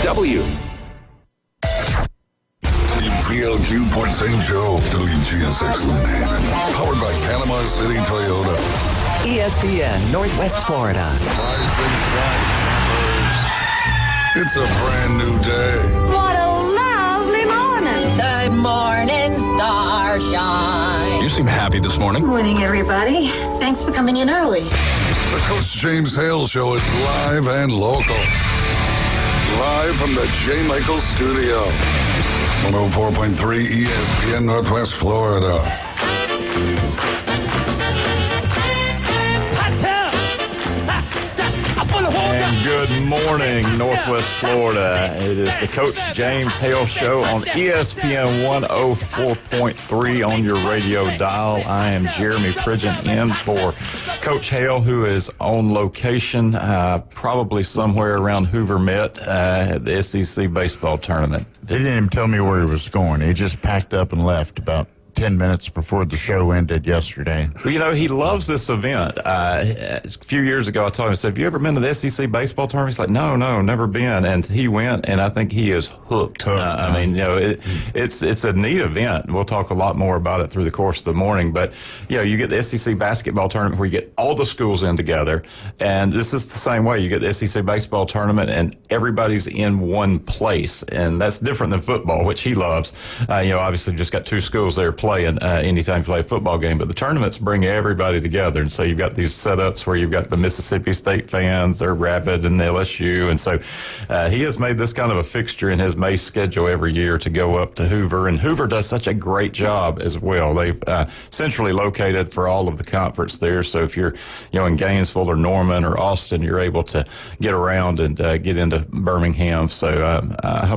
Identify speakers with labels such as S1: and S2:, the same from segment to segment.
S1: W.
S2: VLQ Port St. Joe, WGSX Haven. Powered by Panama City Toyota.
S3: ESPN Northwest Florida.
S2: Rise and shine, campers. It's a brand new day.
S4: What a lovely morning.
S5: Good morning, starshine.
S1: You seem happy this morning.
S4: Morning, everybody. Thanks for coming in early.
S2: The Coach James Hale Show is live and local. Live from the J. Michael Studio. 104.3 ESPN Northwest Florida.
S6: And good morning, Northwest Florida. It is the Coach James Hale Show on ESPN 104.3 on your radio dial. I am Jeremy Pridgeon in for Coach Hale, who is on location, probably somewhere around Hoover Met at the SEC baseball tournament.
S7: They didn't even tell me where he was going. He just packed up and left about 10 minutes before the show ended yesterday.
S6: Well, you know, he loves this event. A few years ago, I told him, I said, have you ever been to the SEC baseball tournament? He's like, no, never been. And he went, and I think he is hooked. I mean, you know, it's a neat event. We'll talk a lot more about it through the course of the morning. But, you know, you get the SEC basketball tournament where you get all the schools in together. And this is the same way. You get the SEC baseball tournament, and everybody's in one place. And that's different than football, which he loves. You know, obviously just got two schools there playing anytime you play a football game, but the tournaments bring everybody together. And so you've got these setups where you've got the Mississippi State fans, they're Rapid and LSU. And so he has made this kind of a fixture in his May schedule every year to go up to Hoover. And Hoover does such a great job as well. They've centrally located for all of the conference there. So if you're, you know, in Gainesville or Norman or Austin, you're able to get around and get into Birmingham. So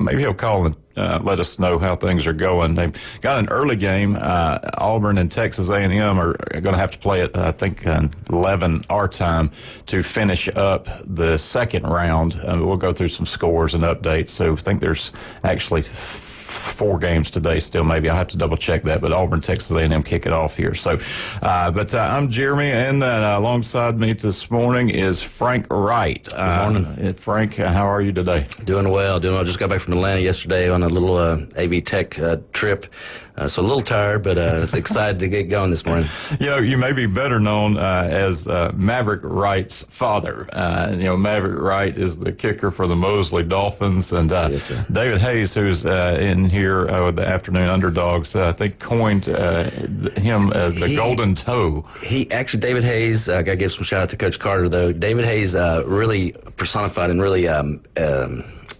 S6: maybe he'll call and let us know how things are going. They've got an early game. Auburn and Texas A&M are going to have to play at, I think, 11 our time to finish up the second round. We'll go through some scores and updates. So I think there's actually 4 games today still, maybe. I'll have to double check that, but Auburn, Texas A&M kick it off here. So, but I'm Jeremy, and alongside me this morning is Frank Wright.
S8: Good morning.
S6: Frank, how are you today?
S8: Doing well. Just got back from Atlanta yesterday on a little AV Tech trip. So a little tired, but excited to get going this morning.
S6: You know, you may be better known as Maverick Wright's father. You know, Maverick Wright is the kicker for the Mosley Dolphins, and
S8: yes, sir.
S6: David Hayes, who's in here with the afternoon underdogs, I think coined him as the golden toe.
S8: He actually, David Hayes, I got to give some shout out to Coach Carter, though. David Hayes really personified and really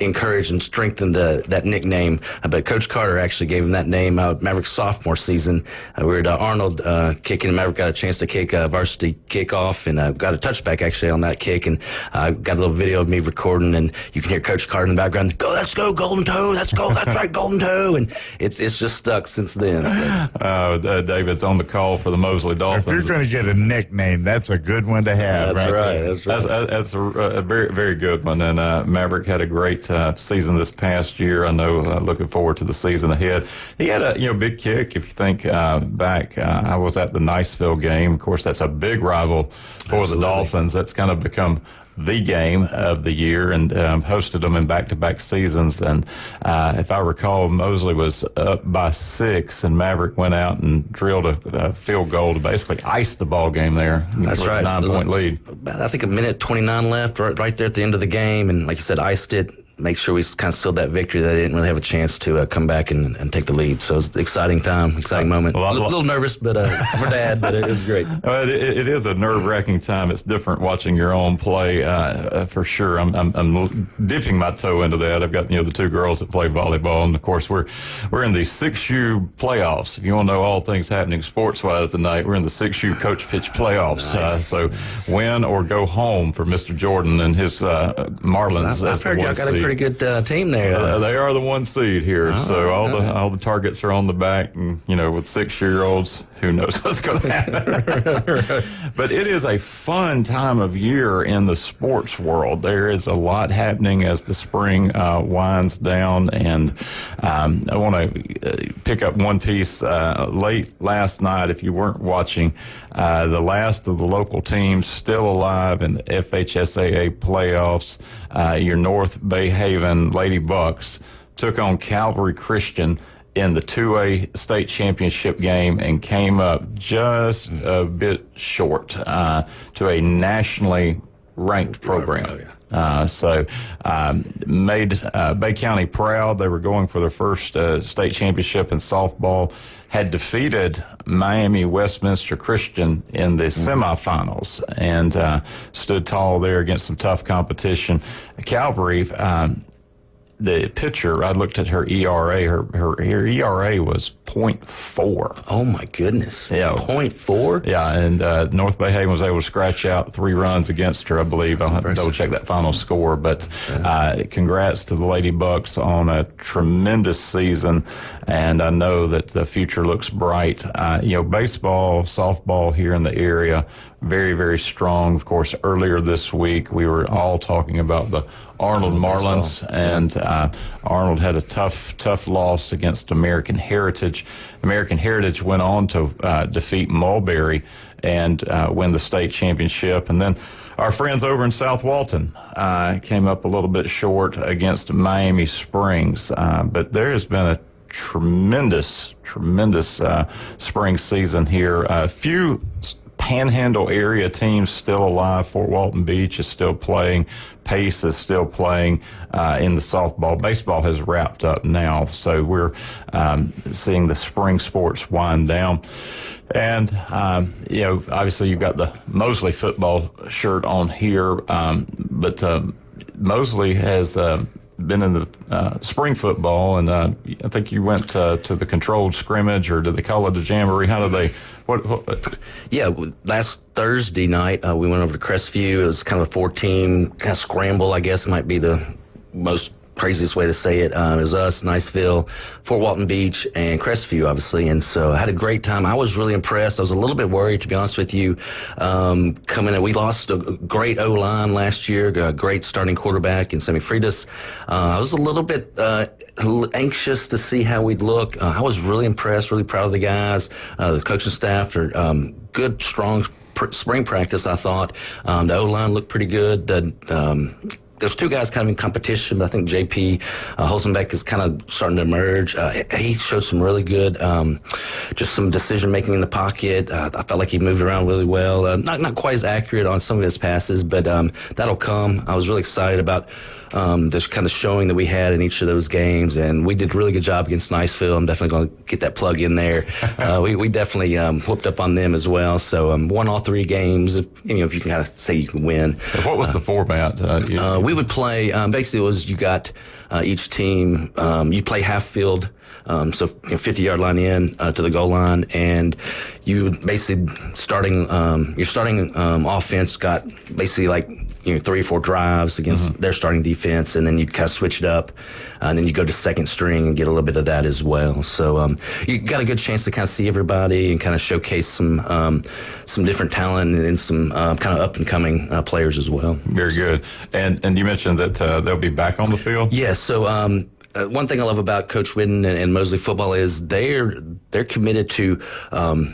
S8: encouraged and strengthened that nickname. But Coach Carter actually gave him that name Maverick's sophomore season. We were at Arnold kicking, and Maverick got a chance to kick varsity kickoff, and got a touchback actually on that kick, and got a little video of me recording, and you can hear Coach Carter in the background, "Go, let's go, golden toe, let's go, that's right, golden toe," and it's just stuck since then. So.
S6: David's on the call for the Mosley Dolphins.
S7: If you're going to get a nickname, that's a good one to have.
S8: That's right.
S7: There.
S8: That's right.
S6: That's a very, very good one. And Maverick had a great season this past year. I know, looking forward to the season ahead. He had a big kick. If you think back, I was at the Niceville game. Of course, that's a big rival for
S8: Absolutely.
S6: the Dolphins. That's kind of become the game of the year, and hosted them in back-to-back seasons. And if I recall, Mosley was up by 6, and Maverick went out and drilled a field goal to basically ice the ball game there.
S8: That's right.
S6: 9-point lead.
S8: About, I think, a minute 29 left, right there at the end of the game, and like you said, iced it. Make sure we kind of sealed that victory. They didn't really have a chance to come back and take the lead. So it was an exciting time, exciting moment.
S6: Well,
S8: a little nervous, but for Dad, but it was great.
S6: It is a nerve-wracking time. It's different watching your own play, for sure. I'm dipping my toe into that. I've got the 2 girls that play volleyball, and of course we're in the 6U playoffs. If you want to know all things happening sports-wise tonight, we're in the 6U coach pitch playoffs.
S8: Nice.
S6: So win or go home for Mr. Jordan and his Marlins.
S8: I've heard y'all got a pretty good team there.
S6: They are the 1 seed here, so all the targets are on the back, and with 6-year-olds, who knows what's going to happen. But it is a fun time of year in the sports world. There is a lot happening as the spring winds down, and I want to pick up one piece. Late last night, if you weren't watching, the last of the local teams still alive in the FHSAA playoffs. Your North Bay Haven Lady Bucks took on Calvary Christian in the 2A state championship game and came up just a bit short to a nationally ranked program. Made Bay County proud. They were going for their first state championship in softball, had defeated Miami Westminster Christian in the semifinals, and stood tall there against some tough competition. Calvary, the pitcher, I looked at her ERA. Her ERA was 0.4.
S8: Oh my goodness!
S6: Yeah,
S8: 0.4.
S6: Yeah, and North Bay Haven was able to scratch out 3 runs against her, I believe. I'll have to double check that final score. But congrats to the Lady Bucks on a tremendous season, and I know that the future looks bright. Baseball, softball here in the area, very, very strong. Of course, earlier this week we were all talking about the Arnold Marlins, and Arnold had a tough loss against American Heritage. American Heritage went on to defeat Mulberry and win the state championship. And then our friends over in South Walton came up a little bit short against Miami Springs. But there has been a tremendous spring season here. A few Panhandle area teams still alive. Fort Walton Beach is still playing. Pace is still playing in the softball. Baseball has wrapped up now, so we're seeing the spring sports wind down. And, obviously you've got the Mosley football shirt on here, but Mosley has been in the spring football, and I think you went to the controlled scrimmage, or did they call it a jamboree? How did they? What?
S8: Yeah, last Thursday night we went over to Crestview. It was kind of a 4-team kind of scramble, I guess might be the most craziest way to say it. It was us, Niceville, Fort Walton Beach, and Crestview, obviously. And so I had a great time. I was really impressed. I was a little bit worried, to be honest with you. Coming in, we lost a great O-line last year, a great starting quarterback in Sammy Freitas. I was a little bit anxious to see how we'd look. I was really impressed, really proud of the guys. The coaching staff are good, strong spring practice, I thought. The O-line looked pretty good. There's 2 guys kind of in competition, but I think J.P. Holzenbeck is kind of starting to emerge. He showed some really good, just some decision-making in the pocket. I felt like he moved around really well. Not quite as accurate on some of his passes, but that'll come. I was really excited about this kind of showing that we had in each of those games, and we did a really good job against Niceville. I'm definitely going to get that plug in there. We definitely whooped up on them as well. So won all 3 games. If you can kind of say you can win.
S6: What was the format?
S8: We would play, basically it was you got each team, you play half field, so 50-yard line in to the goal line, and you basically your starting offense got basically like 3 or 4 drives against their starting defense, and then you kind of switch it up, and then you go to second string and get a little bit of that as well. So you got a good chance to kind of see everybody and kind of showcase some different talent and some kind of up and coming players as well.
S6: Very good. And you mentioned that they'll be back on the field.
S8: Yeah. So one thing I love about Coach Whidden and Mosley football is they're committed to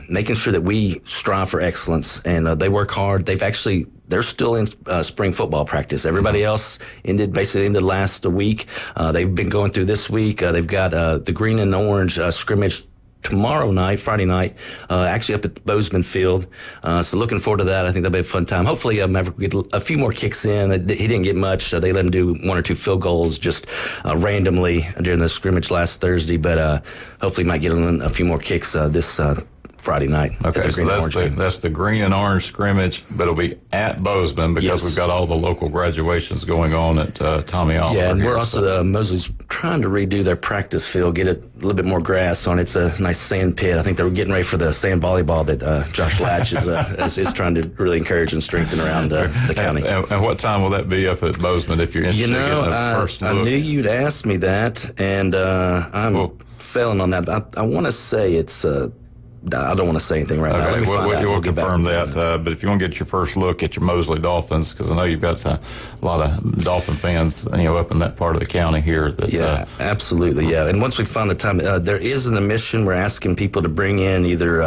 S8: making sure that we strive for excellence, and they work hard. They're still in spring football practice. Everybody else ended last week. They've been going through this week. They've got the green and orange scrimmage tomorrow night, Friday night, actually up at Bozeman Field. So looking forward to that. I think that'll be a fun time. Hopefully Maverick will get a few more kicks in. He didn't get much. They let him do 1 or 2 field goals just randomly during the scrimmage last Thursday, but hopefully might get a few more kicks this Friday night.
S6: Okay, so that's the green and orange scrimmage, but it'll be at Bozeman because we've got all the local graduations going on at Tommy Oliver.
S8: Yeah, and we're also, Mosley's trying to redo their practice field, get a little bit more grass on it. It's a nice sand pit. I think they were getting ready for the sand volleyball that Josh Latch is trying to really encourage and strengthen around the county.
S6: And what time will that be up at Bozeman if you're interested in a first look?
S8: I knew you'd ask me that, and I'm failing on that. I want to say it's I don't want to say anything right now. Let me find out.
S6: We'll
S8: get back
S6: confirm
S8: with
S6: that.
S8: you.
S6: But if you want to get your first look at your Mosley Dolphins, because I know you've got a lot of Dolphin fans, up in that part of the county here. That,
S8: yeah, absolutely. Yeah, and once we find the time, there is an admission. We're asking people to bring in either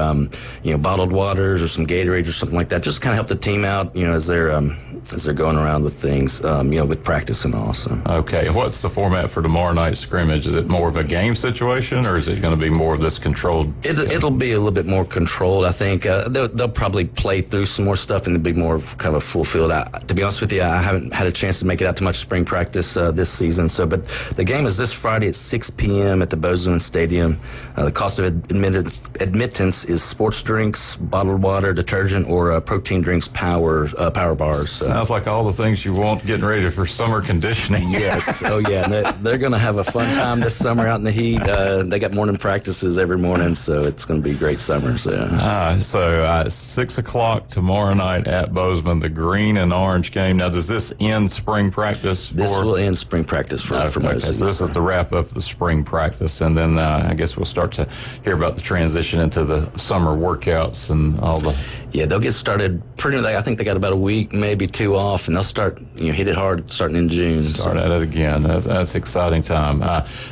S8: bottled waters or some Gatorade or something like that, just to kind of help the team out. As they're going around with things, with practice and all. So.
S6: Okay, and what's the format for tomorrow night's scrimmage? Is it more of a game situation, or is it going to be more of this controlled?
S8: It'll be a little bit more controlled, I think. They'll probably play through some more stuff and it'll be more of kind of a full field. To be honest with you, I haven't had a chance to make it out to much spring practice this season. But the game is this Friday at 6 p.m. at the Bozeman Stadium. The cost of admittance is sports drinks, bottled water, detergent, or protein drinks, power bars.
S6: Sounds like all the things you want getting ready for summer conditioning.
S8: Yes. Oh, yeah. And they're going to have a fun time this summer out in the heat. They got morning practices every morning, so it's going to be a great summer. So
S6: 6 o'clock tomorrow night at Bozeman, the green and orange game. Now, does this end spring practice?
S8: This will end spring practice for most.
S6: Okay, so this is the wrap up of the spring practice, and then I guess we'll start to hear about the transition into the summer workouts and all the.
S8: Yeah, they'll get started pretty much. I think they got about a week, maybe two off, and they'll start hit it hard starting in June.
S6: Start at it again. That's exciting time.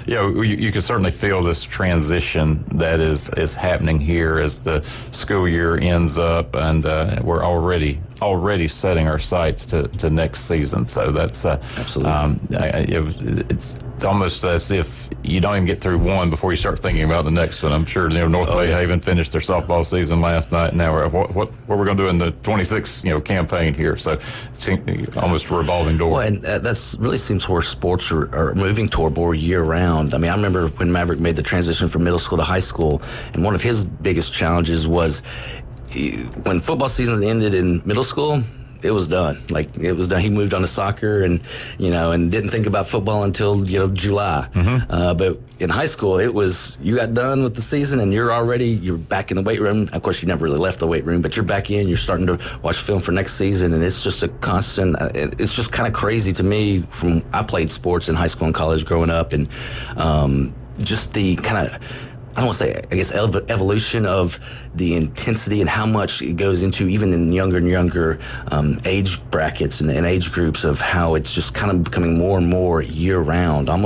S6: You can certainly feel this transition that is happening here as the school year ends up, and we're already setting our sights to next season. So that's
S8: absolutely.
S6: It's almost as if you don't even get through one before you start thinking about the next one. I'm sure North Bay Haven finished their softball season last night, and now what we're going to do in the 26 campaign here. So it's almost a revolving door.
S8: Well, and that really seems where sports are moving toward more year round. I mean, I remember when Maverick made the transition from middle school to high school, and one of his biggest challenges was when football season ended in middle school. It was done. It was done. He moved on to soccer and didn't think about football until, July. Mm-hmm. But in high school, it was, you got done with the season and you're back in the weight room. Of course, you never really left the weight room, but you're back in, you're starting to watch film for next season. And it's just a constant, it's just kind of crazy to me I played sports in high school and college growing up, and just the kind of, I don't want to say, I guess, evolution of the intensity and how much it goes into even in younger and younger age brackets and age groups of how it's just kind of becoming more and more year round. I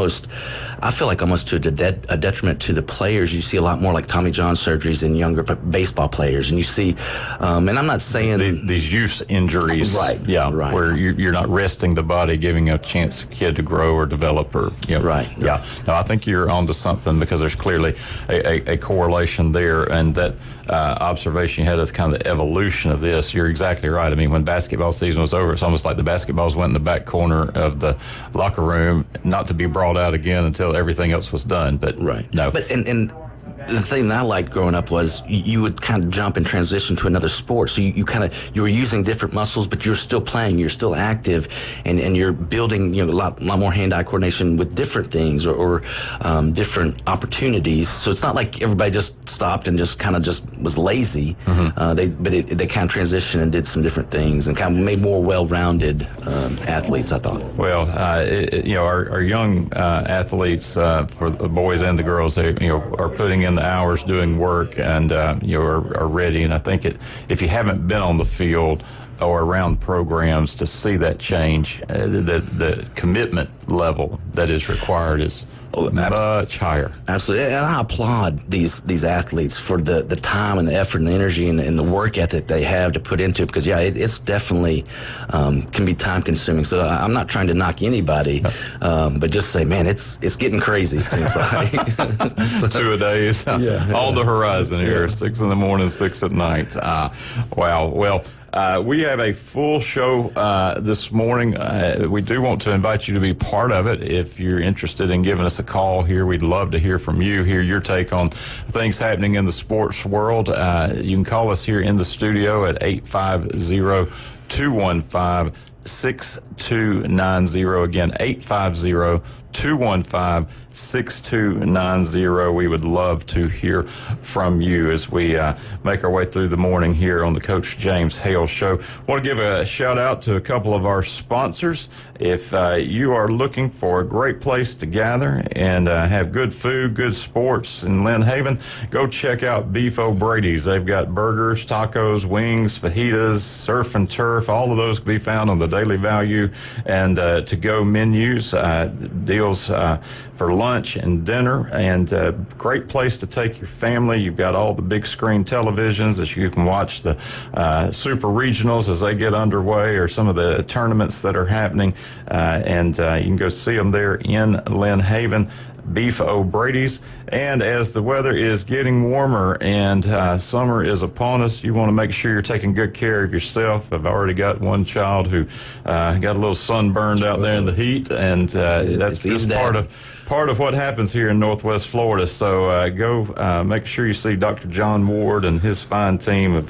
S8: feel like almost to a detriment to the players. You see a lot more like Tommy John surgeries in younger baseball players, and you see, and I'm not saying
S6: these use injuries,
S8: right?
S6: Yeah,
S8: right.
S6: Where you're not resting the body, giving a chance for a kid to grow or develop, or
S8: right.
S6: Yeah. No, I think you're onto something, because there's clearly a correlation there, and that observation you had of kind of the evolution of this. You're exactly right. I mean, when basketball season was over, it's almost like the basketballs went in the back corner of the locker room, not to be brought out again until everything else was done. But
S8: right.
S6: No.
S8: But and the thing that I liked growing up was you would kind of jump and transition to another sport. So you were using different muscles, but you're still playing, you're still active, and you're building a lot more hand-eye coordination with different things or different opportunities. So it's not like everybody just stopped and just was lazy. Mm-hmm. They kind of transitioned and did some different things and kind of made more well-rounded athletes, I thought.
S6: Well, our young athletes, for the boys and the girls, they are putting in the hours, doing work, and are ready. And I think if you haven't been on the field or around programs to see that change, the commitment level that is required is much higher.
S8: Absolutely. And I applaud these athletes for the time and the effort and the energy and the work ethic they have to put into it, because it's definitely can be time consuming. So I'm not trying to knock anybody, but just say, man, it's getting crazy, it seems like.
S6: 2 a days on the horizon here, 6 in the morning, 6 at night. Wow. Well, we have a full show this morning. We do want to invite you to be part of it. If you're interested in giving us a call here, we'd love to hear from you, hear your take on things happening in the sports world. You can call us here in the studio at 850-215-6290. Again, 850-215-6290. 215-6290. We would love to hear from you as we make our way through the morning here on the Coach James Hale Show. Want to give a shout out to a couple of our sponsors. If you are looking for a great place to gather and have good food, good sports in Lynn Haven, go check out Beef O'Brady's. They've got burgers, tacos, wings, fajitas, surf and turf. All of those can be found on the Daily Value and to-go menus, deals for lunch and dinner, and great place to take your family. You've got all the big screen televisions that you can watch the super regionals as they get underway, or some of the tournaments that are happening, and you can go see them there in Lynn Haven. Beef O'Brady's. And as the weather is getting warmer and summer is upon us, you want to make sure you're taking good care of yourself. I've already got one child who got a little sunburned out there in the heat, and that's just part of what happens here in Northwest Florida. So go make sure you see Dr. John Ward and his fine team of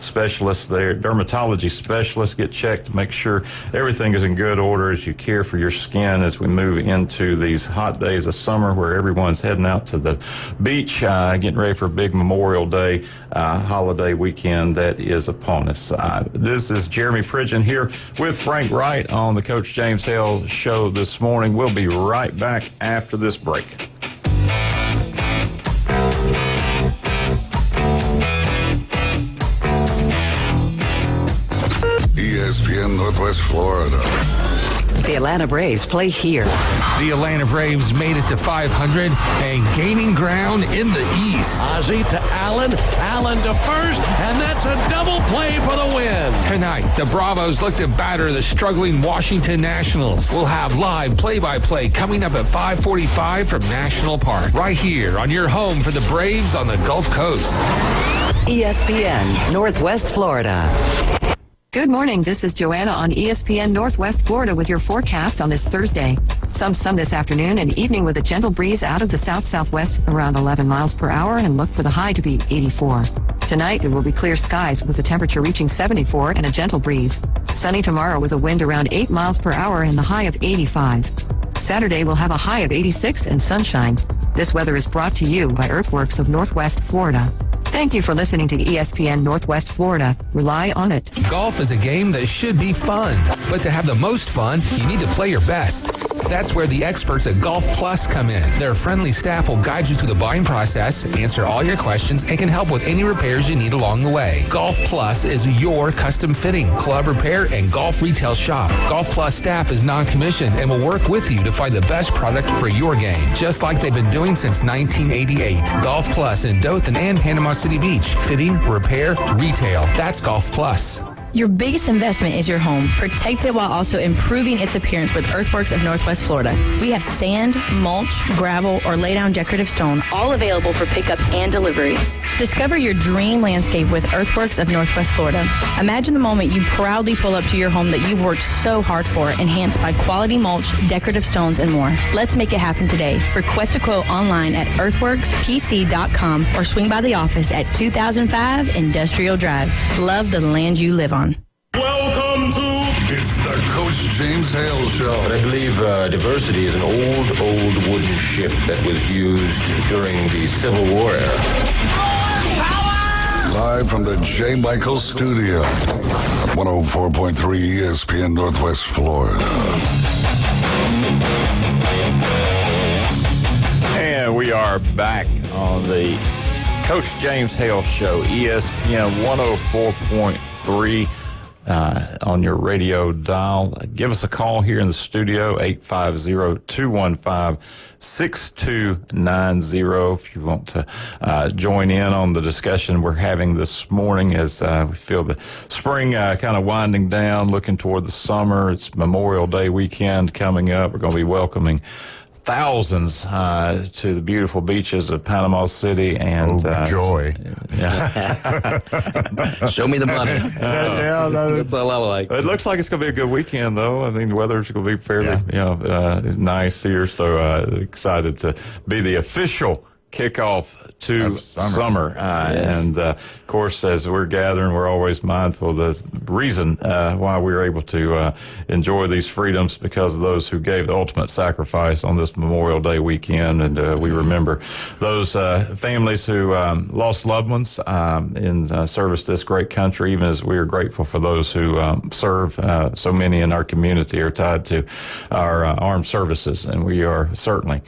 S6: specialists there, dermatology specialists. Get checked to make sure everything is in good order as you care for your skin as we move into these hot days of summer where everyone's heading out to the beach, getting ready for a big Memorial Day holiday weekend that is upon us. This is Jeremy Pridgeon here with Frank Wright on the Coach James Hale Show this morning. We'll be right back after this break.
S2: ESPN Northwest Florida.
S3: The Atlanta Braves play here.
S1: The Atlanta Braves made it to 500 and gaining ground in the East.
S9: Ozzie to Allen, Allen to first, and that's a double play for the win.
S1: Tonight, the Bravos look to batter the struggling Washington Nationals. We'll have live play-by-play coming up at 5:45 from National Park, right here on your home for the Braves on the Gulf Coast.
S3: ESPN Northwest Florida.
S10: Good morning. This is Joanna on ESPN Northwest Florida with your forecast on this Thursday. Some sun this afternoon and evening with a gentle breeze out of the south-southwest around 11 miles per hour, and look for the high to be 84. Tonight, there will be clear skies with the temperature reaching 74 and a gentle breeze. Sunny tomorrow with a wind around 8 miles per hour and the high of 85. Saturday, we'll have a high of 86 and sunshine. This weather is brought to you by Earthworks of Northwest Florida. Thank you for listening to ESPN Northwest Florida. Rely on it.
S1: Golf is a game that should be fun, but to have the most fun, you need to play your best. That's where the experts at Golf Plus come in. Their friendly staff will guide you through the buying process, answer all your questions, and can help with any repairs you need along the way. Golf Plus is your custom fitting, club repair, and golf retail shop. Golf Plus staff is non-commissioned and will work with you to find the best product for your game, just like they've been doing since 1988. Golf Plus in Dothan and Panama City Beach. Fitting, repair, retail. That's Golf Plus.
S11: Your biggest investment is your home. Protect it while also improving its appearance with Earthworks of Northwest Florida. We have sand, mulch, gravel, or lay down decorative stone, all available for pickup and delivery. Discover your dream landscape with Earthworks of Northwest Florida. Imagine the moment you proudly pull up to your home that you've worked so hard for, enhanced by quality mulch, decorative stones, and more. Let's make it happen today. Request a quote online at earthworkspc.com or swing by the office at 2005 Industrial Drive. Love the land you live on.
S2: Welcome to It's the Coach James Hale Show.
S12: But I believe diversity is an old wooden ship that was used during the Civil War era.
S2: Live from the J. Michael Studio, 104.3 ESPN Northwest Florida.
S6: And we are back on the Coach James Hale Show, ESPN 104.3 on your radio dial. Give us a call here in the studio, 850-215-6290 if you want to join in on the discussion we're having this morning as we feel the spring kind of winding down, looking toward the summer. It's Memorial Day weekend coming up. We're going to be welcoming thousands to the beautiful beaches of Panama City and
S7: joy.
S8: Show me the money. That's all I like.
S6: It looks like it's going to be a good weekend, though. I mean, the weather's going to be fairly, nice here. So excited to be the official kickoff to summer.
S8: Yes.
S6: And, of course, as we're gathering, we're always mindful of the reason why we're able to enjoy these freedoms, because of those who gave the ultimate sacrifice on this Memorial Day weekend. And we remember those families who lost loved ones in service to this great country, even as we are grateful for those who serve. So many in our community are tied to our armed services, and we are certainly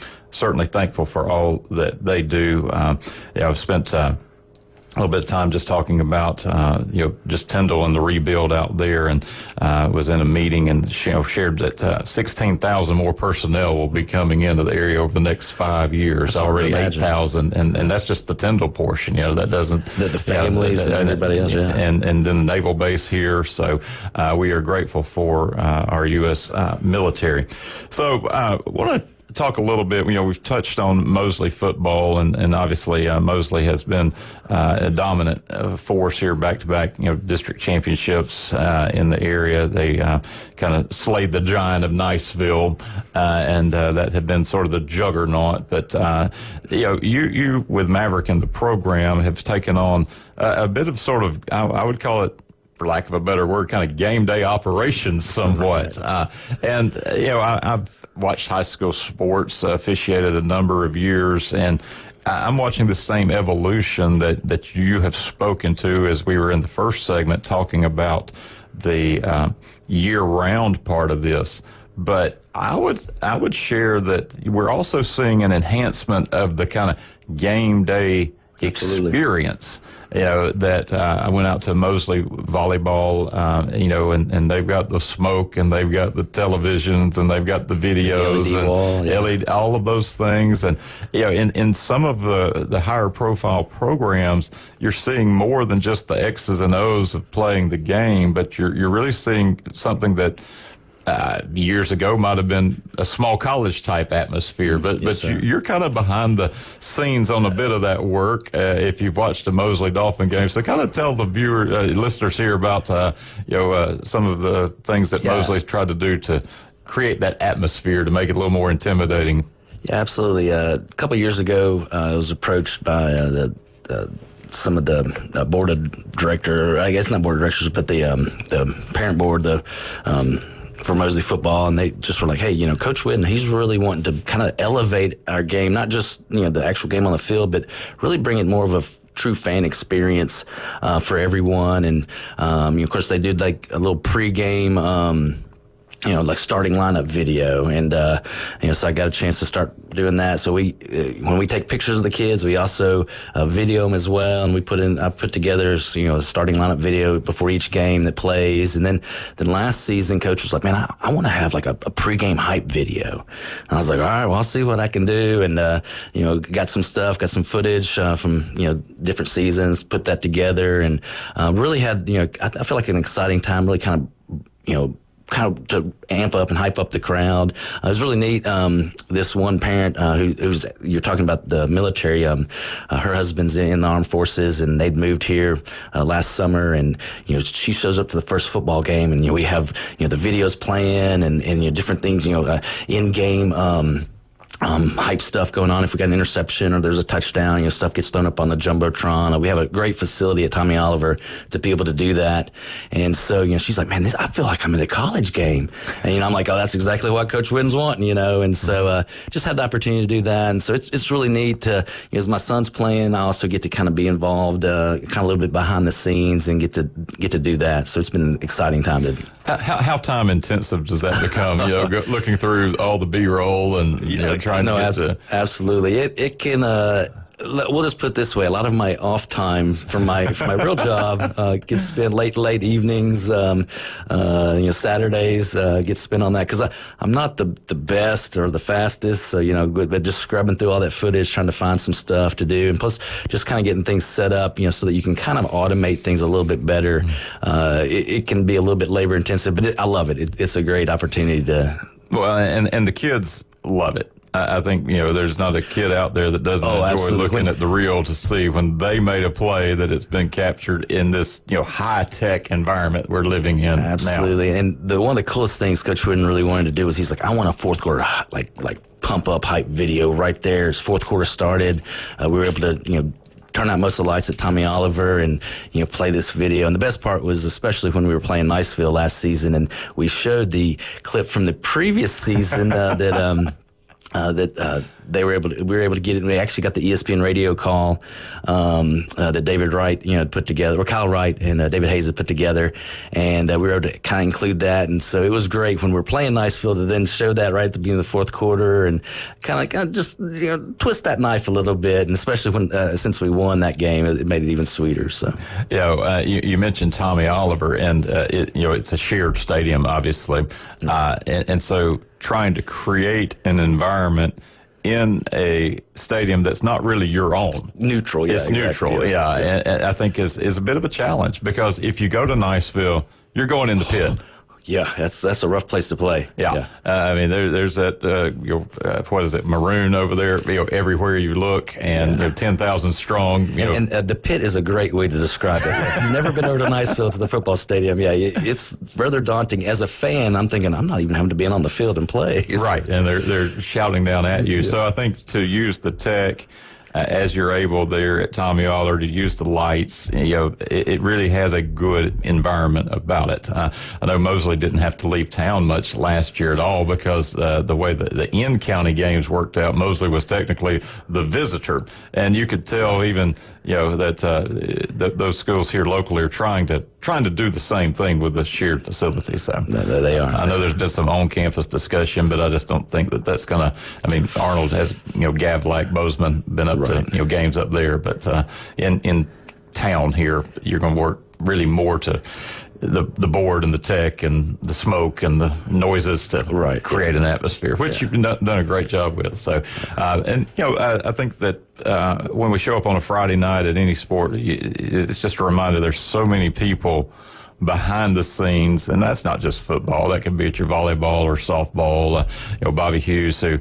S6: thankful for all that they do. I've spent a little bit of time just talking about, just Tyndall and the rebuild out there, and was in a meeting and shared that 16,000 more personnel will be coming into the area over the next 5 years.
S8: That's
S6: already 8,000, and that's just the Tyndall portion. That doesn't
S8: the families and everybody else. Yeah,
S6: and then the naval base here. So we are grateful for our U.S. military. So I want to talk a little bit. We've touched on Mosley football, and obviously Mosley has been a dominant force here, back-to-back district championships in the area. They kind of slayed the giant of Niceville, and that had been sort of the juggernaut. But you with Maverick and the program have taken on a bit of sort of, I would call it, for lack of a better word, kind of game day operations somewhat. I've watched high school sports, officiated a number of years, and I'm watching the same evolution that you have spoken to as we were in the first segment talking about the year-round part of this. But I would share that we're also seeing an enhancement of the kind of game day experience. That I went out to Mosley volleyball, and they've got the smoke, and they've got the televisions, and they've got the videos,
S8: LED
S6: and
S8: wall,
S6: LED, all of those things. And in some of the higher profile programs, you're seeing more than just the X's and O's of playing the game, but you're really seeing something that years ago might have been a small college type atmosphere, but you're kind of behind the scenes on a bit of that work. If you've watched the Mosley Dolphin game, so kind of tell the listeners here about some of the things that Mosley's tried to do to create that atmosphere to make it a little more intimidating.
S8: Yeah, absolutely. A couple of years ago, I was approached by some of the board of director, I guess not board of directors, but the parent board, for Mosley football, and they just were like, hey, Coach Whitten, he's really wanting to kind of elevate our game, not just, the actual game on the field, but really bring it more of a true fan experience for everyone. And, of course, they did like a little pregame, like starting lineup video. And, so I got a chance to start doing that. So when we take pictures of the kids, we also video them as well. And I put together, a starting lineup video before each game that plays. And then last season, Coach was like, man, I want to have like a pregame hype video. And I was like, all right, well, I'll see what I can do. And, got some footage from, different seasons, put that together, and really had, I feel like an exciting time, really kind of to amp up and hype up the crowd. It was really neat. This one parent who's you're talking about the military. Her husband's in the armed forces, and they'd moved here last summer. And she shows up to the first football game, and we have the videos playing and different things. In game. Hype stuff going on. If we got an interception or there's a touchdown, stuff gets thrown up on the Jumbotron. We have a great facility at Tommy Oliver to be able to do that. And so, she's like, man, I feel like I'm in a college game. And, I'm like, oh, that's exactly what Coach Whitten's wanting, And so, just had the opportunity to do that. And so it's really neat to, as my son's playing, I also get to kind of be involved, kind of a little bit behind the scenes and get to do that. So it's been an exciting time
S6: How time intensive does that become? Looking through all the B-roll and, trying to get to...
S8: Absolutely. It can... we'll just put it this way: a lot of my off time from my real job gets spent late evenings, Saturdays gets spent on that, because I'm not the best or the fastest, so but just scrubbing through all that footage, trying to find some stuff to do, and plus just kind of getting things set up, so that you can kind of automate things a little bit better. It can be a little bit labor intensive, but I love it. It's a great opportunity to.
S6: Well, and the kids love it. I think, there's not a kid out there that doesn't enjoy
S8: absolutely.
S6: looking at the reel to see when they made a play that it's been captured in this, high-tech environment we're living in
S8: Absolutely.
S6: now.
S8: And one of the coolest things Coach Wooden really wanted to do was he's like, I want a fourth quarter, like pump-up hype video right there. As fourth quarter started, we were able to, turn out most of the lights at Tommy Oliver and, play this video. And the best part was especially when we were playing Niceville last season and we showed the clip from the previous season that we were able to get it. We actually got the ESPN radio call that David Wright, put together, or Kyle Wright and David Hayes had put together, and we were able to kind of include that. And so it was great when we were playing Niceville to then show that right at the beginning of the fourth quarter and kind of just twist that knife a little bit. And especially when since we won that game, it made it even sweeter. So
S6: you mentioned Tommy Oliver, and it's a shared stadium, obviously, and so trying to create an environment in a stadium that's not really your own.
S8: Neutral,
S6: It's
S8: exactly.
S6: neutral, and I think is a bit of a challenge because if you go to Niceville, you're going in the pit.
S8: Yeah, that's a rough place to play.
S6: Yeah. There's that, what is it, maroon over there, everywhere you look, and 10,000 strong.
S8: And the pit is a great way to describe it. If you've never been over to Niceville to the football stadium, it's rather daunting. As a fan, I'm thinking, I'm not even having to be on the field and play.
S6: Right, and they're shouting down at you. Yeah. So I think to use the tech, as you're able there at Tommy Oliver to use the lights, it really has a good environment about it. I know Mosley didn't have to leave town much last year at all because the way the in-county games worked out, Mosley was technically the visitor, and you could tell even that those schools here locally are trying to do the same thing with the shared facility. So
S8: they are.
S6: I know there's been some on-campus discussion, but I just don't think that's going to. I mean, Arnold has Gavlack, Bozeman been up to games up there, but in town here, you're going to work really more to the board and the tech and the smoke and the noises to create an atmosphere, which you've done a great job with. So, I think that when we show up on a Friday night at any sport, it's just a reminder there's so many people behind the scenes, and that's not just football. That could be at your volleyball or softball. Bobby Hughes, who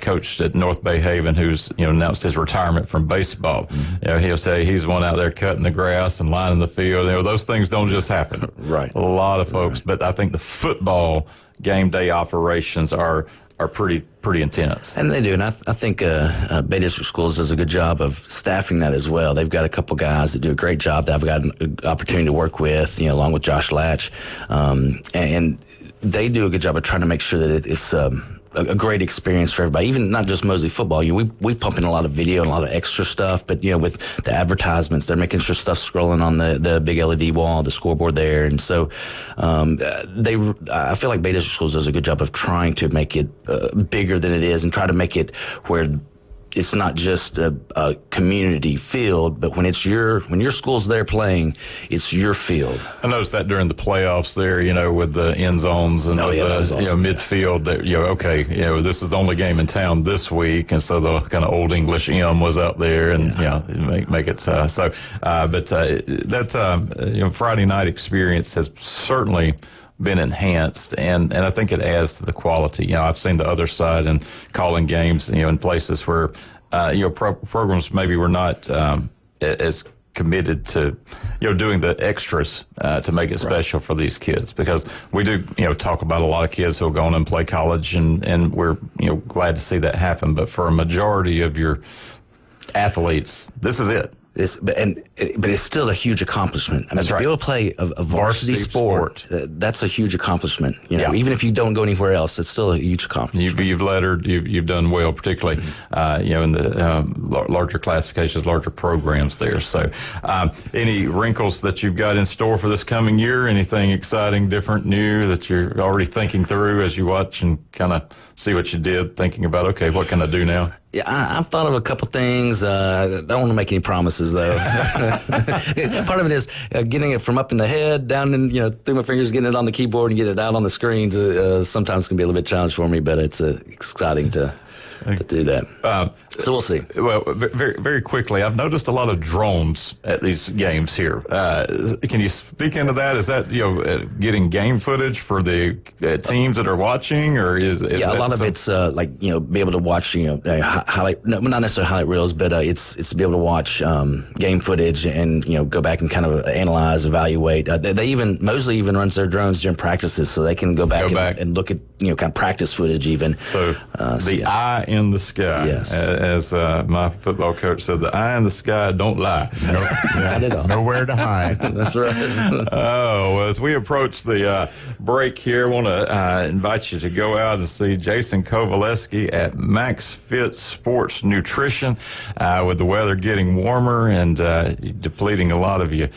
S6: coached at North Bay Haven, who's announced his retirement from baseball.
S8: Mm-hmm.
S6: He'll say he's one out there cutting the grass and lining the field. Those things don't just happen.
S8: Right.
S6: A lot of folks, but I think the football game day operations are pretty intense.
S8: And they do, and I think Bay District Schools does a good job of staffing that as well. They've got a couple guys that do a great job that I've got an opportunity to work with, along with Josh Latch, and they do a good job of trying to make sure that it's a great experience for everybody, even not just Mosley football. We pump in a lot of video and a lot of extra stuff, but with the advertisements, they're making sure stuff's scrolling on the big LED wall, the scoreboard there, and so I feel like Bay District Schools does a good job of trying to make it bigger than it is, and try to make it where it's not just a community field, but when your school's there playing, it's your field.
S6: I noticed that during the playoffs there, with the end zones and
S8: awesome.
S6: midfield. That this is the only game in town this week, and so the kind of Old English M was out there, and make it so. But that Friday night experience has certainly been enhanced, and I think it adds to the quality. I've seen the other side and calling games, in places where, programs maybe were not as committed to, doing the extras to make it special for these kids, because we do, talk about a lot of kids who'll go on and play college, and we're, glad to see that happen. But for a majority of your athletes, this is it.
S8: But it's still a huge accomplishment. I mean,
S6: That's right.
S8: To be able to play a varsity sport, that's a huge accomplishment. Even if you don't go anywhere else, it's still a huge accomplishment.
S6: You've lettered, you've done well, particularly in the larger classifications, larger programs there. So, any wrinkles that you've got in store for this coming year? Anything exciting, different, new that you're already thinking through as you watch and kind of see what you did, thinking about, okay, what can I do now?
S8: Yeah, I've thought of a couple things. I don't want to make any promises, though. Part of it is getting it from up in the head, down in, through my fingers, getting it on the keyboard and getting it out on the screens. Sometimes can be a little bit challenging for me, but it's exciting to to do that. So we'll see.
S6: Well, very, very quickly, I've noticed a lot of drones at these games here. Can you speak into that? Is that getting game footage for the teams that are watching, or is
S8: a lot of it's be able to watch highlight, not necessarily highlight reels, but it's to be able to watch game footage and go back and kind of analyze, evaluate. Mosley even runs their drones during practices, so they can go back and look at kind of practice footage even.
S6: So eye in the sky.
S8: Yes.
S6: As my football coach said, the eye in the sky don't lie.
S8: Not at all.
S7: Nowhere to hide.
S8: That's right.
S6: As we approach the break here, I want to invite you to go out and see Jason Kovaleski at Max Fit Sports Nutrition. With the weather getting warmer and depleting a lot of your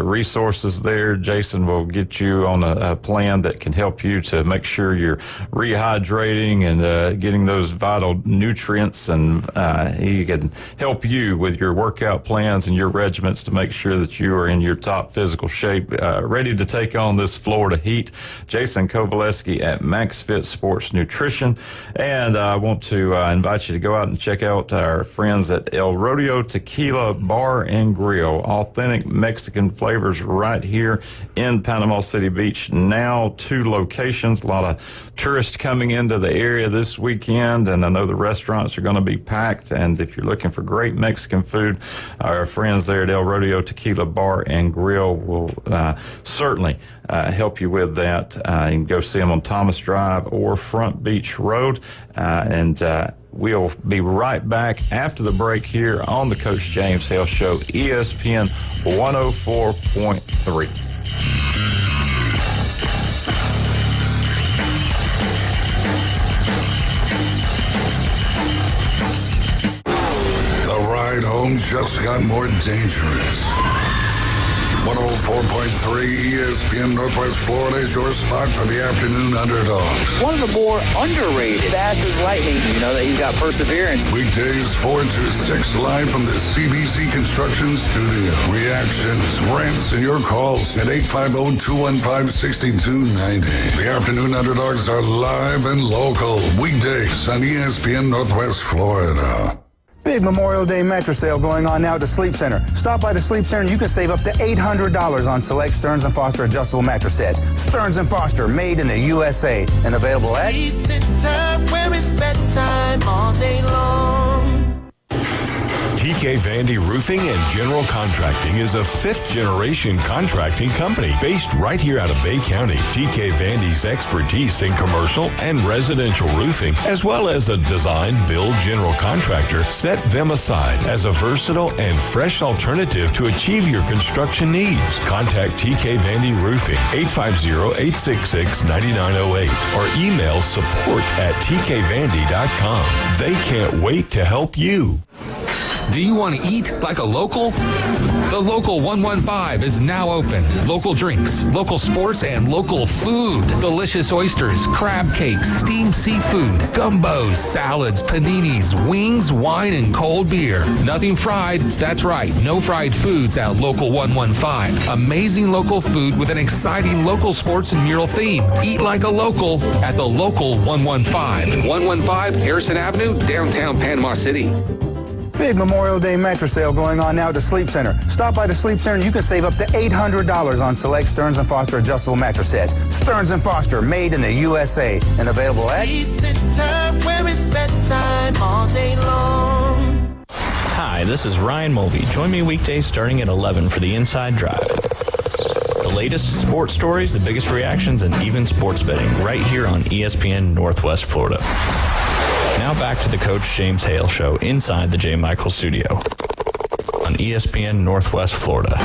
S6: resources there, Jason will get you on a plan that can help you to make sure you're rehydrating and getting those vital nutrients, and he can help you with your workout plans and your regimens to make sure that you are in your top physical shape, ready to take on this Florida heat. Jason Kovaleski at Max Fit Sports Nutrition. And I want to invite you to go out and check out our friends at El Rodeo Tequila Bar and Grill. Authentic Mexican flavors right here in Panama City Beach. Now 2 locations. A lot of tourists coming into the area this weekend, and I know the restaurants are going to be packed. And if you're looking for great Mexican food, our friends there at El Rodeo Tequila Bar and Grill will certainly help you with that. You can go see them on Thomas Drive or Front Beach Road. We'll be right back after the break here on the Coach James Hale Show, ESPN 104.3.
S2: The ride home just got more dangerous. 104.3 ESPN Northwest Florida is your spot for the afternoon underdogs.
S13: One of the more underrated, fast as lightning, that he's got perseverance.
S2: Weekdays 4 to 6 live from the CBC Construction Studio. Reactions, rants, and your calls at 850-215-6290. The afternoon underdogs are live and local. Weekdays on ESPN Northwest Florida.
S14: Big Memorial Day mattress sale going on now at the Sleep Center. Stop by the Sleep Center and you can save up to $800 on select Stearns & Foster adjustable mattress sets. Stearns & Foster, made in the USA, and available at
S15: Sleep Center, where it's bedtime all day long.
S16: TK Vandy Roofing and General Contracting is a 5th-generation contracting company based right here out of Bay County. TK Vandy's expertise in commercial and residential roofing, as well as a design, build general contractor, set them aside as a versatile and fresh alternative to achieve your construction needs. Contact TK Vandy Roofing, 850-866-9908, or email support@tkvandy.com. They can't wait to help you.
S1: Do you want to eat like a local? The Local 115 is now open. Local drinks, local sports, and local food. Delicious oysters, crab cakes, steamed seafood, gumbos, salads, paninis, wings, wine, and cold beer. Nothing fried. That's right. No fried foods at Local 115. Amazing local food with an exciting local sports and mural theme. Eat like a local at the Local 115. 115 Harrison Avenue, downtown Panama City.
S14: Big Memorial Day mattress sale going on now at the Sleep Center. Stop by the Sleep Center and you can save up to $800 on select Stearns & Foster adjustable mattress sets. Stearns & Foster, made in the USA, and available at
S15: Sleep Center, where it's bedtime all day long.
S17: Hi, this is Ryan Mulvey. Join me weekdays starting at 11 for the Inside Drive. The latest sports stories, the biggest reactions, and even sports betting right here on ESPN Northwest Florida. Now back to the Coach James Hale Show inside the J. Michael Studio on ESPN Northwest Florida.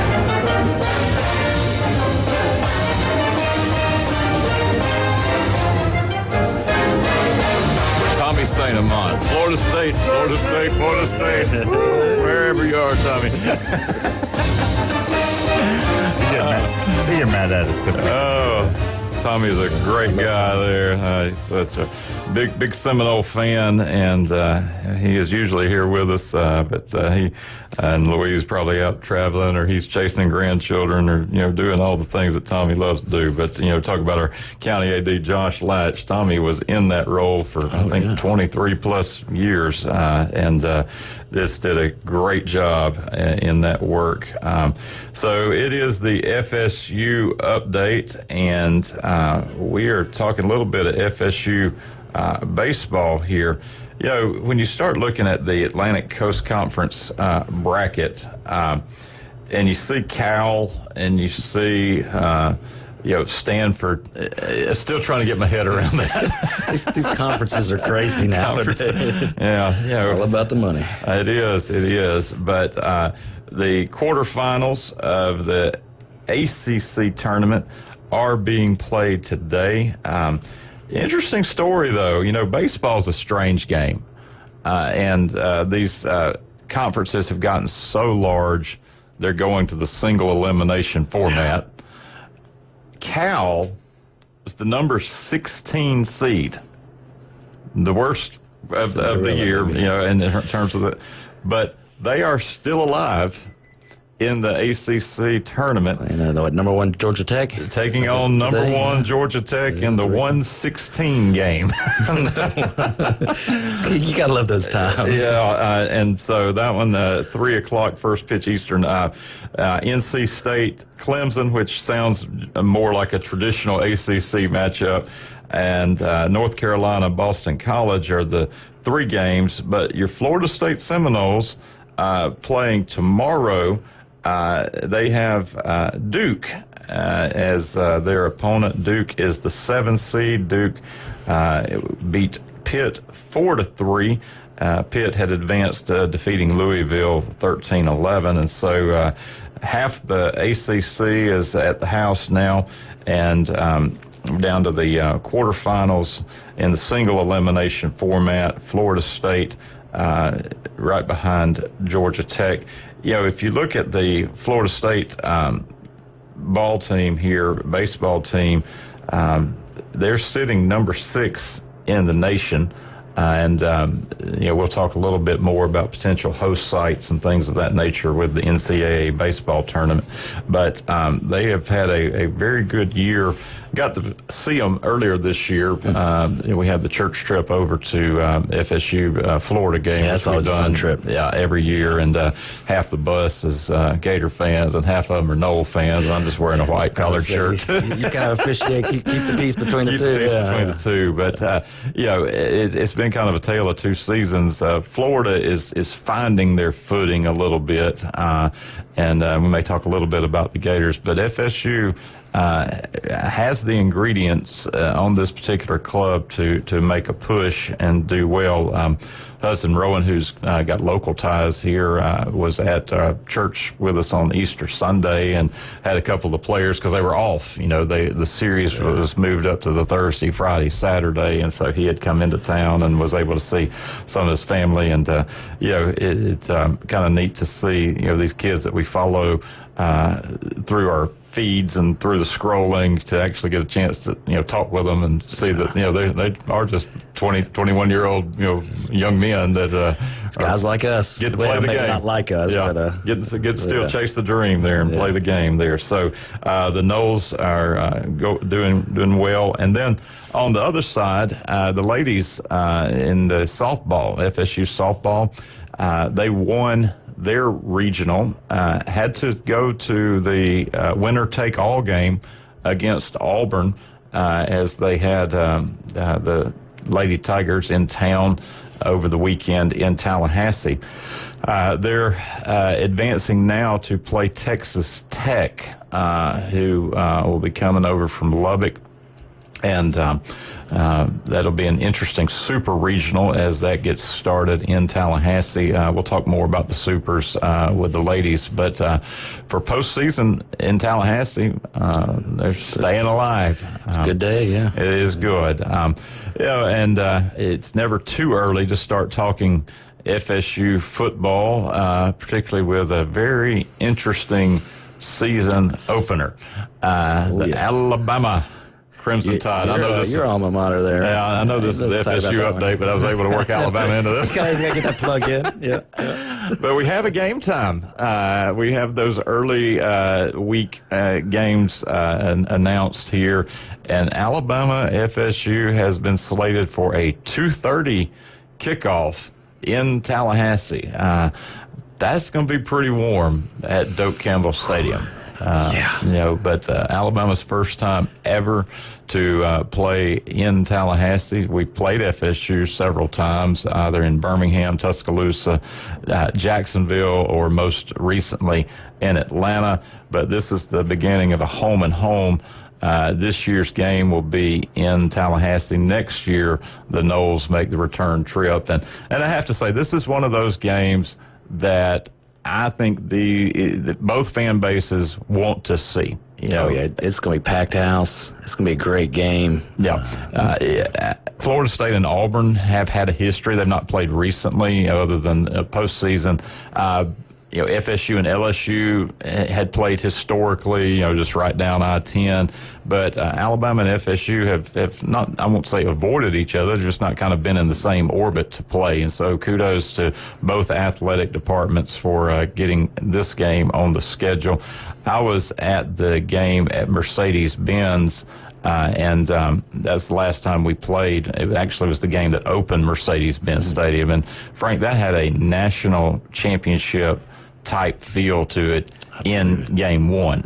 S6: Tommy St. Amant, Florida State, Florida State, Florida State. Wherever you are, Tommy.
S7: You get mad at it.
S6: Oh. Tommy's a great guy there. He's such a big Seminole fan, and he is usually here with us. But he and Louise probably out traveling, or he's chasing grandchildren, or doing all the things that Tommy loves to do. But talk about our county AD Josh Latch. Tommy was in that role for I think 23 plus years, and this did a great job in that work. So it is the FSU update, and we are talking a little bit of FSU baseball here. When you start looking at the Atlantic Coast Conference bracket, and you see Cal, and you see Stanford, still trying to get my head around that.
S8: These conferences are crazy now.
S6: Yeah,
S8: all about the money.
S6: It is. But the quarterfinals of the ACC tournament are being played today. Interesting story, though. Baseball is a strange game, and these conferences have gotten so large, they're going to the single elimination format. Cal is the number 16 seed, the worst of the year, in terms of the, but they are still alive in the ACC tournament.
S8: Number one Georgia Tech
S6: taking on number one Georgia Tech in the 116 game.
S8: You gotta love those times.
S6: And so that one 3:00 first pitch Eastern. NC State Clemson, which sounds more like a traditional ACC matchup, and North Carolina Boston College are the three games. But your Florida State Seminoles playing tomorrow. They have Duke as their opponent. Duke is the 7th seed. Duke beat Pitt 4-3. Pitt had advanced, defeating Louisville 13-11, and so half the ACC is at the house now, and down to the quarterfinals in the single elimination format. Florida State right behind Georgia Tech. If you look at the Florida State ball team here, baseball team, they're sitting number 6 in the nation. And we'll talk a little bit more about potential host sites and things of that nature with the NCAA baseball tournament. But they have had a very good year. Got to see them earlier this year. We had the church trip over to FSU Florida game.
S8: Yeah, that's always a fun trip.
S6: Yeah, every year. And half the bus is Gator fans, and half of them are Noel fans. And I'm just wearing a white collared shirt.
S8: You kind of officiate, keep the peace between the two.
S6: Keep the peace between the two. But, it's been kind of a tale of two seasons. Florida is finding their footing a little bit, and we may talk a little bit about the Gators, but FSU has the ingredients on this particular club to make a push and do well. Hudson Rowan, who's got local ties here, was at church with us on Easter Sunday and had a couple of the players because they were off. The series was moved up to the Thursday, Friday, Saturday, and so he had come into town and was able to see some of his family. And it's kind of neat to see these kids that we follow through our feeds and through the scrolling to actually get a chance to talk with them and see that they are just 21-year-old young men that
S8: guys like us
S6: get to play the game.
S8: Not like us, but
S6: get to still chase the dream there and play the game there. So the Noles are doing well, and then on the other side, the ladies in the softball, FSU softball, they won their regional, had to go to the winner-take-all game against Auburn as they had the Lady Tigers in town over the weekend in Tallahassee. They're advancing now to play Texas Tech, who will be coming over from Lubbock. And that'll be an interesting super regional as that gets started in Tallahassee. We'll talk more about the supers with the ladies. But for postseason in Tallahassee, they're staying alive.
S8: It's a good day, yeah.
S6: It is good. And it's never too early to start talking FSU football, particularly with a very interesting season opener. The Alabama Crimson Tide. I know this
S8: your alma mater there.
S6: Yeah, I know this is the FSU update, but I was able to work Alabama into this.
S8: Guys got to get that plug in. Yeah.
S6: But we have a game time. We have those early week games announced here, and Alabama FSU has been slated for a 2:30 kickoff in Tallahassee. That's going to be pretty warm at Doak Campbell Stadium. But Alabama's first time ever to play in Tallahassee. We've played FSU several times, either in Birmingham, Tuscaloosa, Jacksonville, or most recently in Atlanta. But this is the beginning of a home and home. This year's game will be in Tallahassee. Next year, the Noles make the return trip. And I have to say, this is one of those games that I think both fan bases want to see.
S8: It's going to be packed house. It's going to be a great game.
S6: Florida State and Auburn have had a history. They've not played recently, other than postseason. FSU and LSU had played historically, just right down I-10. But Alabama and FSU have not, I won't say avoided each other, just not kind of been in the same orbit to play. And so kudos to both athletic departments for getting this game on the schedule. I was at the game at Mercedes-Benz. And that's the last time we played. It actually was the game that opened Mercedes-Benz Stadium. And, Frank, that had a national championship type feel to it in game one.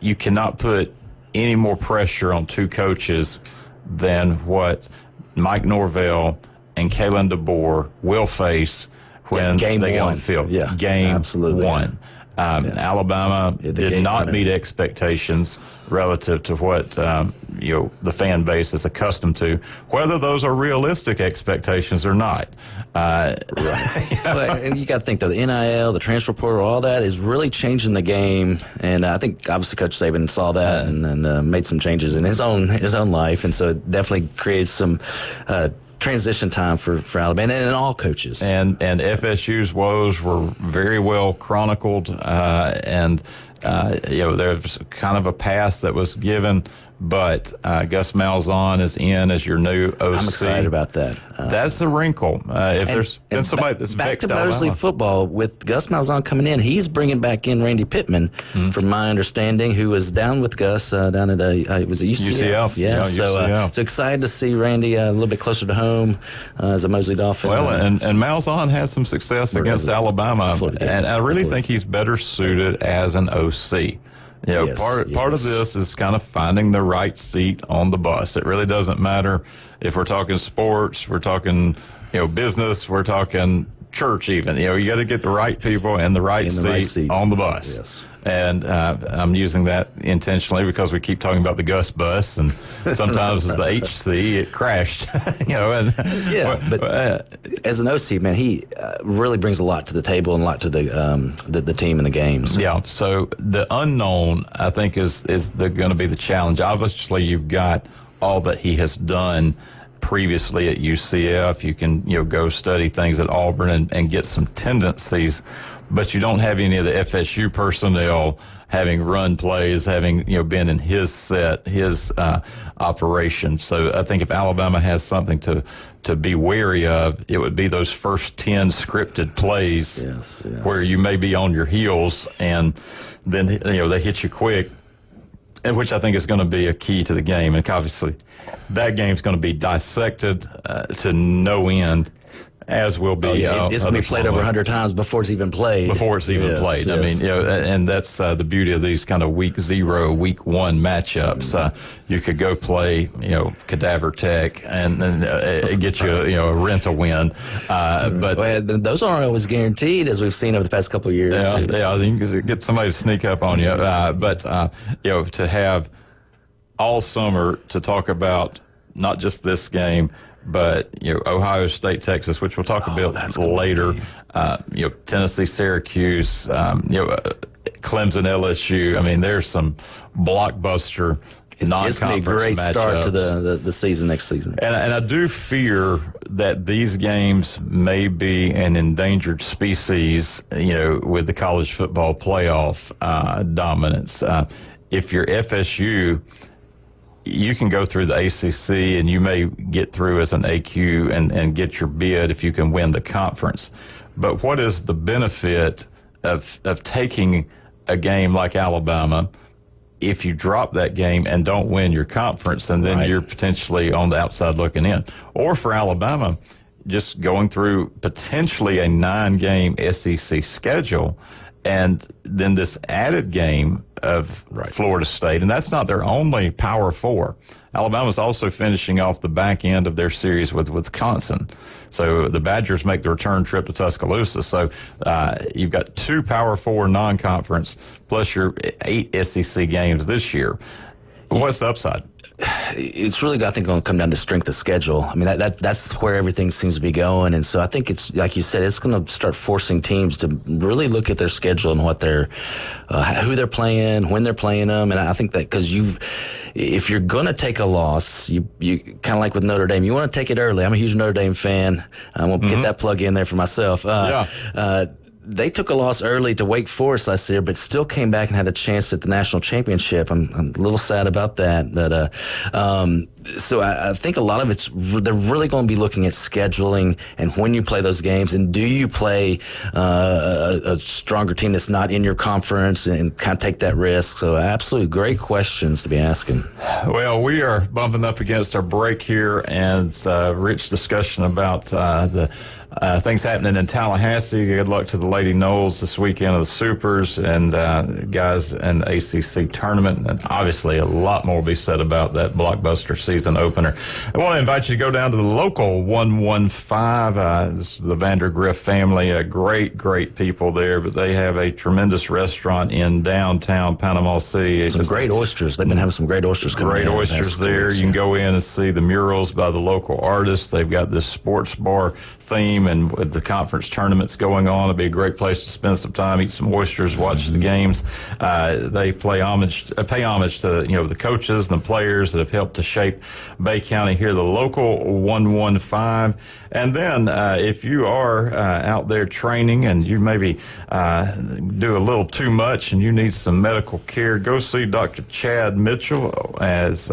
S6: You cannot put any more pressure on two coaches than what Mike Norvell and Kalen DeBoer will face when they get on the field. Game one. Alabama did not meet expectations relative to what the fan base is accustomed to, whether those are realistic expectations or not.
S8: And you got to think, though, the NIL, the transfer portal, all that is really changing the game. And I think obviously Coach Saban saw that and made some changes in his own life, and so it definitely created some transition time for Alabama and all coaches.
S6: And FSU's woes were very well chronicled, and there's kind of a pass that was given, but Gus Malzahn is in as your new OC.
S8: I'm excited about that.
S6: That's a wrinkle. If there's been somebody that's
S8: back
S6: vexed
S8: to Mosley football, with Gus Malzahn coming in, he's bringing back in Randy Pittman, from my understanding, who was down with Gus down at was it UCF?
S6: Yeah, UCF.
S8: So excited to see Randy a little bit closer to home as a Mosley Dolphin.
S6: Well, and Malzahn had some success against Alabama, and I really think he's better suited as an OC. Part of this is kind of finding the right seat on the bus. It really doesn't matter if we're talking sports, we're talking, business, we're talking church even. You got to get the right people in the right seat on the bus.
S8: Yes.
S6: And I'm using that intentionally because we keep talking about the Gus bus, and sometimes as the HC, it crashed.
S8: But as an OC, man, he really brings a lot to the table and a lot to the team and the games.
S6: Yeah. So the unknown, I think, is going to be the challenge. Obviously, you've got all that he has done previously at UCF. You can go study things at Auburn and get some tendencies, but you don't have any of the FSU personnel having run plays, having been in his set, his operation. So I think if Alabama has something to be wary of, it would be those first 10 scripted plays where you may be on your heels and then they hit you quick, and which I think is going to be a key to the game. And obviously that game's going to be dissected to no end, as will be.
S8: It's going to be played over 100 times before it's even played.
S6: Played. I mean, and that's the beauty of these kind of week 0, week 1 matchups. You could go play, Cadaver Tech and get you, a rental win. But
S8: those aren't always guaranteed, as we've seen over the past couple of years.
S6: You can get somebody to sneak up on you. But to have all summer to talk about not just this game, but Ohio State, Texas, which we'll talk about later. Tennessee, Syracuse, Clemson, LSU. I mean, there's some blockbuster non-conference
S8: It's going to be a great start to
S6: matchups.
S8: the season next season.
S6: And I do fear that these games may be an endangered species, with the college football playoff dominance. if you're FSU, you can go through the ACC and you may get through as an AQ and get your bid if you can win the conference. But what is the benefit of taking a game like Alabama if you drop that game and don't win your conference, and then you're potentially on the outside looking in? Or for Alabama, just going through potentially a 9-game SEC schedule, and then this added game of Florida State, and that's not their only Power Four. Alabama's also finishing off the back end of their series with Wisconsin. So the Badgers make the return trip to Tuscaloosa. So you've got 2 Power Four non-conference plus your 8 SEC games this year. What's the upside?
S8: It's really, I think, going to come down to strength of schedule. I mean, that's where everything seems to be going. And so I think it's, like you said, it's going to start forcing teams to really look at their schedule and what they're, who they're playing, when they're playing them. And I think that because if you're going to take a loss, you kind of like with Notre Dame, you want to take it early. I'm a huge Notre Dame fan. I won't get that plug in there for myself. They took a loss early to Wake Forest last year, but still came back and had a chance at the national championship. I'm a little sad about that, but so I think a lot of they're really going to be looking at scheduling and when you play those games, and do you play a stronger team that's not in your conference and kind of take that risk. So absolutely great questions to be asking.
S6: Well, we are bumping up against our break here, and rich discussion about the things happening in Tallahassee. Good luck to the Lady Noles this weekend of the Supers and guys in the ACC tournament. And obviously a lot more will be said about that blockbuster season opener. I want to invite you to go down to the local 115. This is the Vandergrift family. Great people there, but they have a tremendous restaurant in downtown Panama City.
S8: Some great oysters. They've been having some great oysters coming in.
S6: Great oysters there. You can go in and see the murals by the local artists. They've got this sports bar theme, and with the conference tournaments going on, it'll be a great place to spend some time, eat some oysters, watch the games. They pay homage to the coaches and the players that have helped to shape Bay County here, the local 115. And then if you are out there training and you maybe do a little too much and you need some medical care, go see Dr. Chad Mitchell, as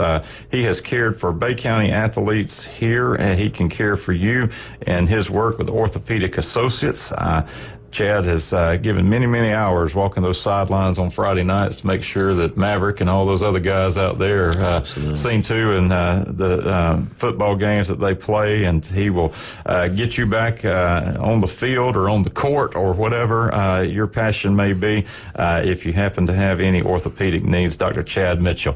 S6: he has cared for Bay County athletes here, and he can care for you and his work with Orthopedic Associates. Chad has given many hours walking those sidelines on Friday nights to make sure that Maverick and all those other guys out there are seen to in the football games that they play, and he will get you back on the field or on the court or whatever your passion may be. If you happen to have any orthopedic needs, Dr. Chad Mitchell.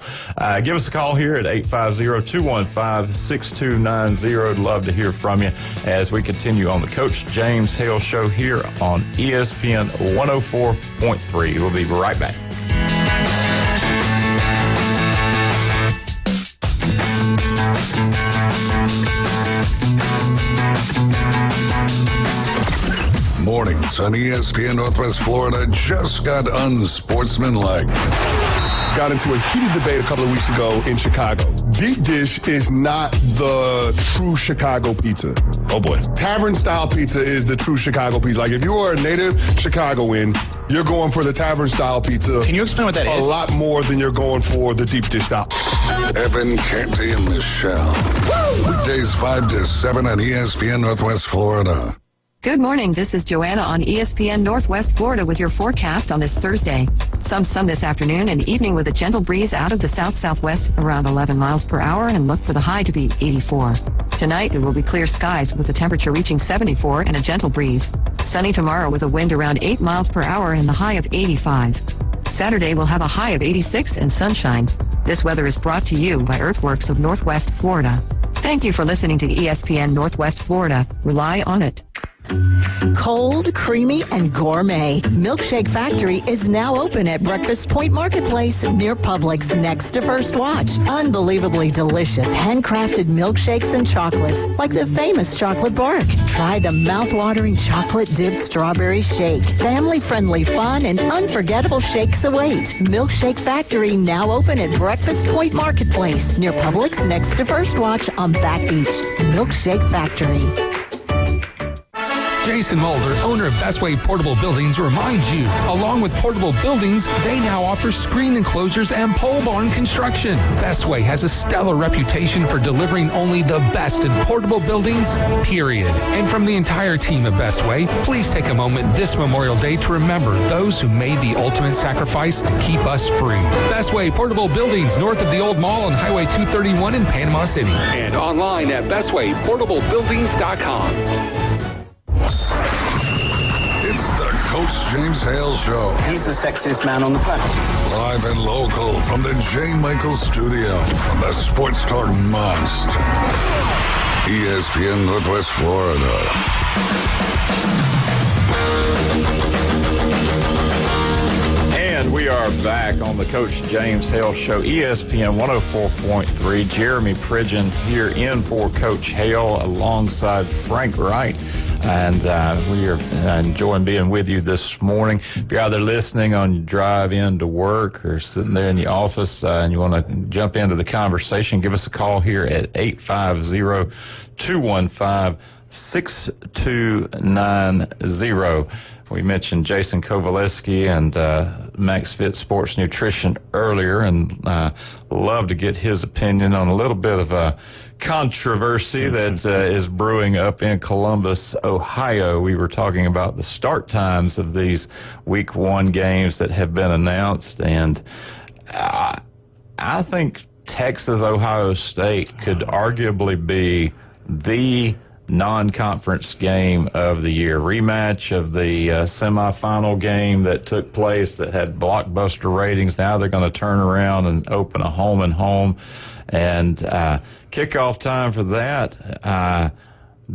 S6: Give us a call here at 850-215-6290. I'd love to hear from you as we continue on the Coach James Hale Show here on ESPN 104.3. We'll be right back.
S2: Mornings on ESPN Northwest Florida just got unsportsmanlike.
S18: Got into a heated debate a couple of weeks ago in Chicago. Deep dish is not the true Chicago pizza.
S6: Oh boy.
S18: Tavern-style pizza is the true Chicago pizza. Like, if you are a native Chicagoan, you're going for the tavern-style pizza.
S19: Can you explain what that is?
S18: A lot more than you're going for the deep dish style.
S2: Evan, Canty, and Michelle. Weekdays 5 to 7 on ESPN Northwest Florida.
S10: Good morning. This is Joanna on ESPN Northwest Florida with your forecast on this Thursday. Some sun this afternoon and evening with a gentle breeze out of the south-southwest around 11 miles per hour, and look for the high to be 84. Tonight, it will be clear skies with the temperature reaching 74 and a gentle breeze. Sunny tomorrow with a wind around 8 miles per hour and the high of 85. Saturday will have a high of 86 and sunshine. This weather is brought to you by Earthworks of Northwest Florida. Thank you for listening to ESPN Northwest Florida. Rely on it.
S20: Cold, creamy, and gourmet. Milkshake Factory is now open at Breakfast Point Marketplace near Publix next to First Watch. Unbelievably delicious handcrafted milkshakes and chocolates like the famous chocolate bark. Try the mouth-watering chocolate-dipped strawberry shake. Family-friendly fun and unforgettable shakes await. Milkshake Factory now open at Breakfast Point Marketplace near Publix next to First Watch on Back Beach. Milkshake Factory.
S1: Jason Mulder, owner of Best Way Portable Buildings, reminds you, along with portable buildings, they now offer screen enclosures and pole barn construction. Best Way has a stellar reputation for delivering only the best in portable buildings, period. And from the entire team at Best Way, please take a moment this Memorial Day to remember those who made the ultimate sacrifice to keep us free. Best Way Portable Buildings, north of the Old Mall on Highway 231 in Panama City. And online at bestwayportablebuildings.com.
S2: It's the Coach James Hale Show.
S13: He's the sexiest man on the planet.
S2: Live and local from the J. Michaels Studio on the Sports Talk Must. ESPN Northwest Florida.
S6: And we are back on the Coach James Hale Show, ESPN 104.3. Jeremy Pridgeon here in for Coach Hale alongside Frank Wright. And we are enjoying being with you this morning. If you're out there listening on your drive in to work or sitting there in the office and you want to jump into the conversation, give us a call here at 850-215-6290. We mentioned Jason Kovaleski and Max Fit Sports Nutrition earlier, and love to get his opinion on a little bit of a controversy that is brewing up in Columbus, Ohio. We were talking about the start times of these Week 1 games that have been announced, and I think Texas-Ohio State could arguably be the non-conference game of the year. Rematch of the semifinal game that took place that had blockbuster ratings. Now they're going to turn around and open a home and home. And kickoff time for that,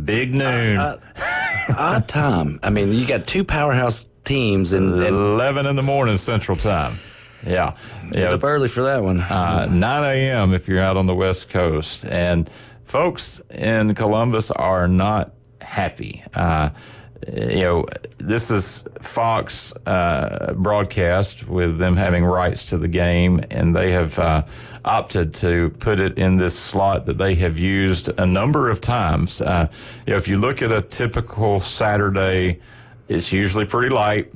S6: big noon.
S8: Odd time. I mean, you got two powerhouse teams. And
S6: 11 in the morning Central Time. Yeah.
S8: Get up early for that one.
S6: 9 a.m. if you're out on the West Coast. And folks in Columbus are not happy. This is Fox broadcast with them having rights to the game, and they have opted to put it in this slot that they have used a number of times. If you look at a typical Saturday, it's usually pretty light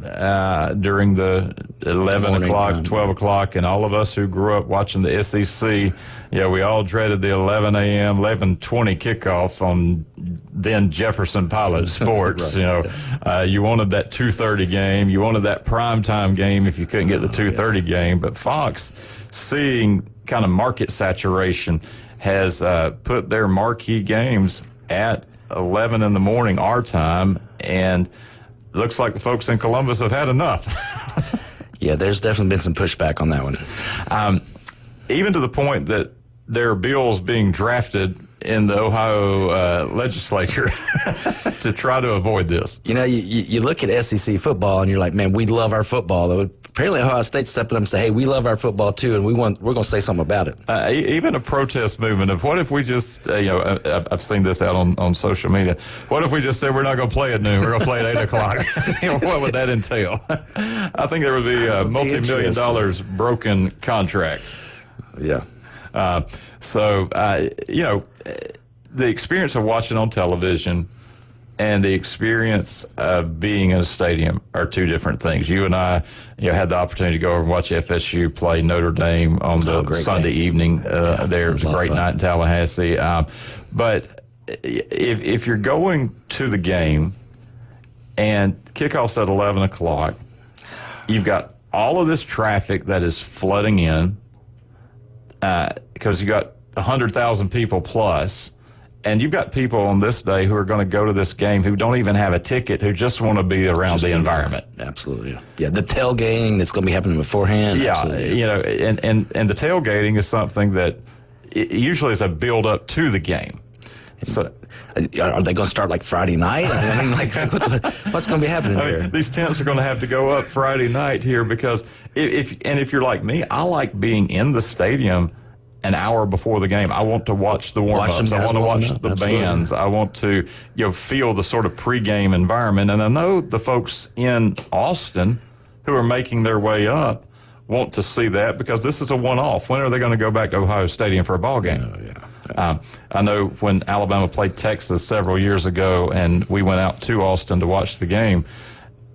S6: during the 11 o'clock, 12 o'clock, and all of us who grew up watching the SEC, we all dreaded the 11 a.m., 11:20 kickoff on then Jefferson Pilot Sports. Right, you wanted that 2:30 game. You wanted that primetime game if you couldn't get the 2:30 game. But Fox, seeing kind of market saturation, has put their marquee games at 11 in the morning our time, and looks like the folks in Columbus have had enough.
S8: Yeah, there's definitely been some pushback on that one.
S6: Even to the point that there are bills being drafted in the Ohio legislature to try to avoid this.
S8: You look at SEC football and you're like, man, we love our football. Apparently Ohio State's stepping up and say, hey, we love our football too, and we're going to say something about it.
S6: Even a protest movement of what if we just, I've seen this out on social media. What if we just said we're not going to play at noon, we're going to play at 8 o'clock? What would that entail? I think there would be multi-million dollars broken contracts.
S8: Yeah.
S6: The experience of watching on television and the experience of being in a stadium are two different things. You and I, had the opportunity to go over and watch FSU play Notre Dame on the Sunday evening. There, it was a great night in Tallahassee. But if you're going to the game and kickoff's at 11 o'clock, you've got all of this traffic that is flooding in because you got 100,000 people plus. And you've got people on this day who are going to go to this game who don't even have a ticket, who just want to be around the environment.
S8: Absolutely. Yeah, the tailgating that's going to be happening beforehand.
S6: Yeah,
S8: absolutely.
S6: And the tailgating is something that usually is a build up to the game. So,
S8: are they going to start like Friday night? I mean, what's going to be happening here?
S6: These tents are going to have to go up Friday night here because if you're like me, I like being in the stadium an hour before the game. I want to watch the warm-ups. I want to watch the bands. I want to feel the sort of pregame environment. And I know the folks in Austin who are making their way up want to see that because this is a one-off. When are they going to go back to Ohio Stadium for a ball game? I know when Alabama played Texas several years ago, and we went out to Austin to watch the game,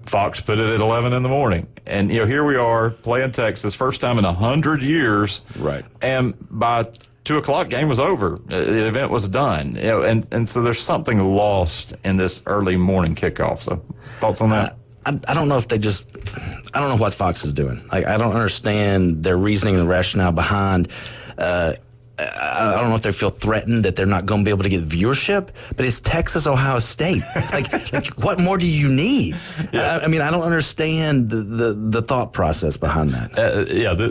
S6: Fox put it at 11 in the morning. And, here we are playing Texas, first time in 100 years.
S8: Right.
S6: And by 2 o'clock, game was over. The event was done. And so there's something lost in this early morning kickoff. So thoughts on that?
S8: I don't know if I don't know what Fox is doing. I don't understand their reasoning and the rationale behind. I don't know if they feel threatened that they're not going to be able to get viewership, but it's Texas, Ohio State. like what more do you need? Yeah. I mean, I don't understand the thought process behind that.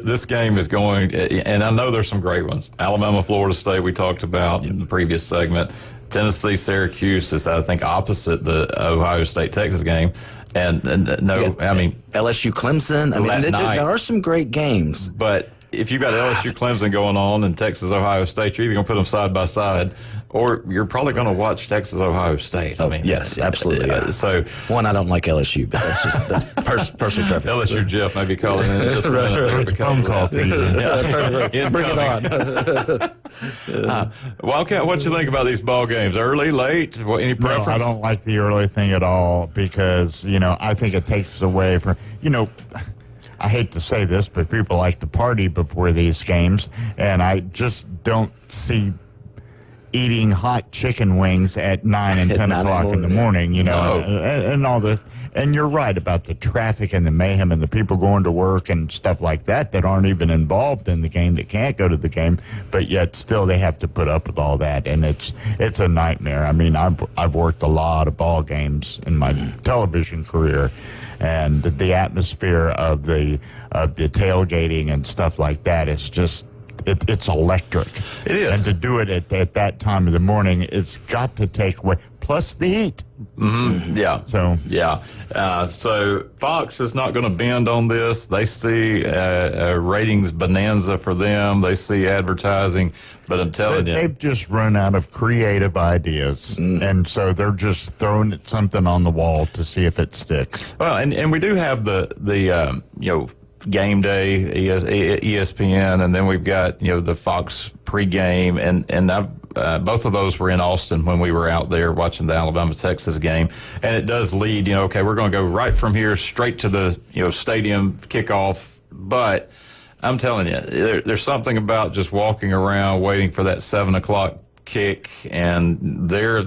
S6: This game is going, and I know there's some great ones. Alabama, Florida State, we talked about in the previous segment. Tennessee, Syracuse is, I think, opposite the Ohio State-Texas game. And
S8: LSU, Clemson. I mean, there are some great games.
S6: But if you've got LSU, Clemson going on and Texas, Ohio State, you're either going to put them side by side, or you're probably going to watch Texas, Ohio State.
S8: Yes, absolutely.
S6: So,
S8: one, I don't like LSU, but that's just personal preference.
S6: LSU Jeff may be calling in just a minute.
S7: Phone call for you.
S8: Bring it
S6: on. Wildcat, what you think about these ball games? Early, late? Any preference?
S7: No, I don't like the early thing at all because, I think it takes away from, I hate to say this, but people like to party before these games, and I just don't see eating hot chicken wings at 9 and 10 o'clock in the morning, and all this. And you're right about the traffic and the mayhem and the people going to work and stuff like that aren't even involved in the game, that can't go to the game, but yet still they have to put up with all that, and it's a nightmare. I mean, I've worked a lot of ball games in my television career, and the atmosphere of the tailgating and stuff like that is just it's electric.
S6: It is.
S7: And to do it at that time of the morning, it's got to take away. Plus the heat.
S6: Mm-hmm. Yeah. So Fox is not going to bend on this. They see a ratings bonanza for them. They see advertising. But I'm telling you,
S7: they've just run out of creative ideas, and so they're just throwing something on the wall to see if it sticks.
S6: Well, and we do have the game day, ESPN, and then we've got the Fox pregame, and I've both of those were in Austin when we were out there watching the Alabama-Texas game, and it does lead, okay, we're going to go right from here straight to the stadium kickoff, but I'm telling you, there's something about just walking around waiting for that 7 o'clock kick, and there's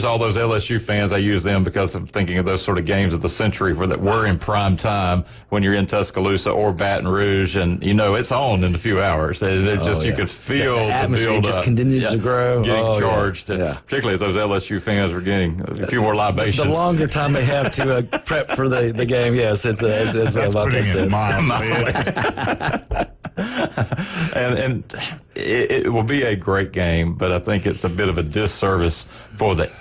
S6: all those LSU fans. I use them because I'm thinking of those sort of games of the century that were in prime time when you're in Tuscaloosa or Baton Rouge, and it's on in a few hours. You could feel
S8: the atmosphere
S6: build
S8: just
S6: up,
S8: continues to grow,
S6: getting charged, particularly as those LSU fans were getting a few more libations.
S8: The longer time they have to prep for the game, yes, it's about
S7: putting it mildly.
S6: and it will be a great game, but I think it's a bit of a disservice for the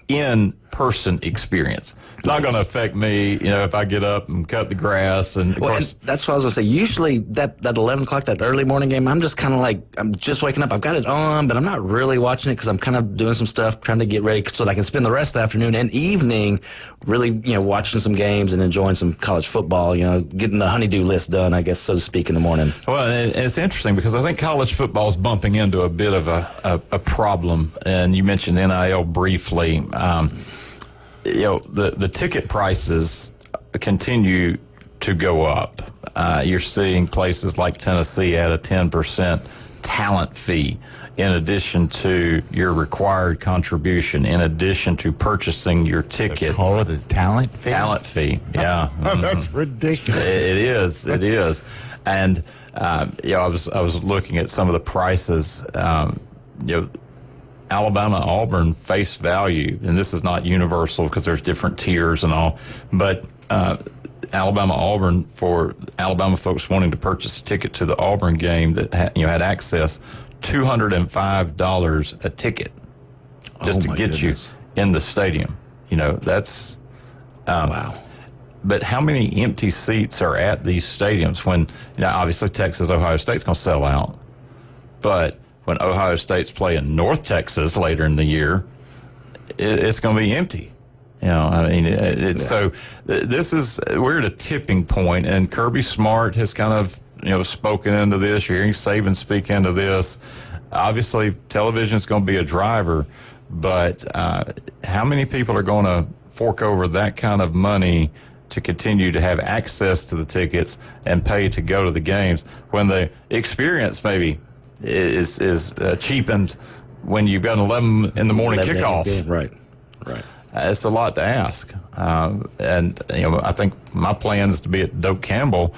S6: in-person experience. It's not going to affect me, if I get up and cut the grass. And of course,
S8: and that's what I was going to say. Usually that 11 o'clock, that early morning game, I'm just kind of like, I'm just waking up. I've got it on, but I'm not really watching it because I'm kind of doing some stuff, trying to get ready so that I can spend the rest of the afternoon and evening really, watching some games and enjoying some college football, getting the honeydew list done, I guess, so to speak, in the morning.
S6: Well, and it's interesting because I think college football is bumping into a bit of a problem. And you mentioned NIL briefly. The ticket prices continue to go up. You're seeing places like Tennessee add a 10% talent fee in addition to your required contribution, in addition to purchasing your ticket.
S7: They call it a talent fee?
S6: Talent fee, yeah.
S7: That's ridiculous.
S6: It is. And, I was looking at some of the prices, Alabama, Auburn face value, and this is not universal because there's different tiers and all, but Alabama, Auburn, for Alabama folks wanting to purchase a ticket to the Auburn game that had access, $205 a ticket just to get you in the stadium. That's
S8: wow.
S6: But how many empty seats are at these stadiums when, obviously Texas, Ohio State's going to sell out, but when Ohio State's playing North Texas later in the year, it's going to be empty. So we're at a tipping point, and Kirby Smart has kind of, spoken into this. You're hearing Saban speak into this. obviously television is going to be a driver, but how many people are going to fork over that kind of money to continue to have access to the tickets and pay to go to the games when the experience maybe is cheapened when you've got an 11 in the morning kickoff?
S8: Right.
S6: It's a lot to ask. And, I think my plan is to be at Doak Campbell,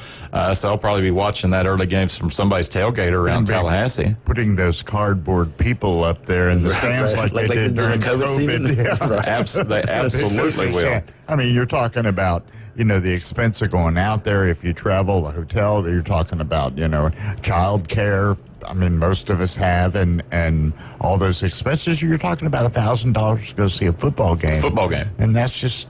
S6: so I'll probably be watching that early games from somebody's tailgate around Tallahassee.
S7: Putting those cardboard people up there in the stands like they did during COVID.
S6: Yeah. They absolutely will.
S7: I mean, you're talking about, the expense of going out there. If you travel, the hotel, you're talking about, child care. I mean, most of us have, and all those expenses. You're talking about $1,000 to go see a football game. And it's just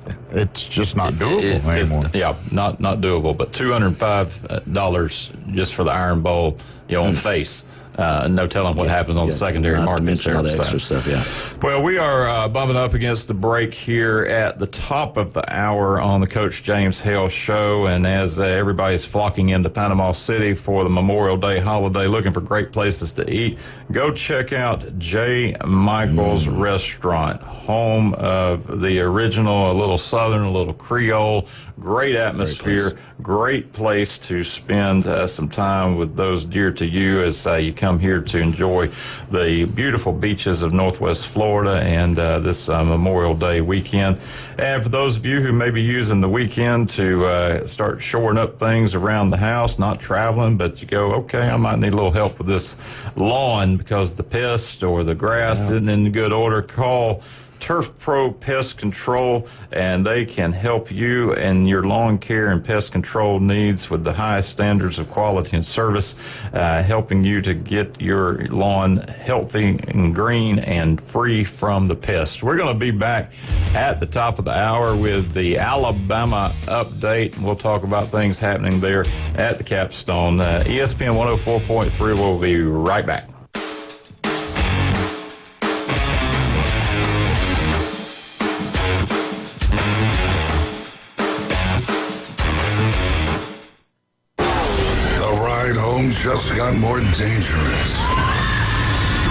S7: not doable anymore.
S6: Not doable. But $205 just for the Iron Bowl, on face. No telling what happens on the secondary market share.
S8: All the extra stuff,
S6: Well, we are bumping up against the break here at the top of the hour on the Coach James Hale Show. And as everybody's flocking into Panama City for the Memorial Day holiday, looking for great places to eat, go check out J. Michael's Restaurant, home of the original, a little Southern, a little Creole. Great atmosphere, great place to spend some time with those dear to you as you come here to enjoy the beautiful beaches of Northwest Florida and this Memorial Day weekend. And for those of you who may be using the weekend to start shoring up things around the house, not traveling, but you go, okay, I might need a little help with this lawn because the pest or the grass isn't in good order, call Turf Pro Pest Control, and they can help you and your lawn care and pest control needs with the highest standards of quality and service, helping you to get your lawn healthy and green and free from the pests. We're going to be back at the top of the hour with the Alabama update. We'll talk about things happening there at the Capstone. ESPN 104.3. We'll be right back.
S2: Just got more dangerous.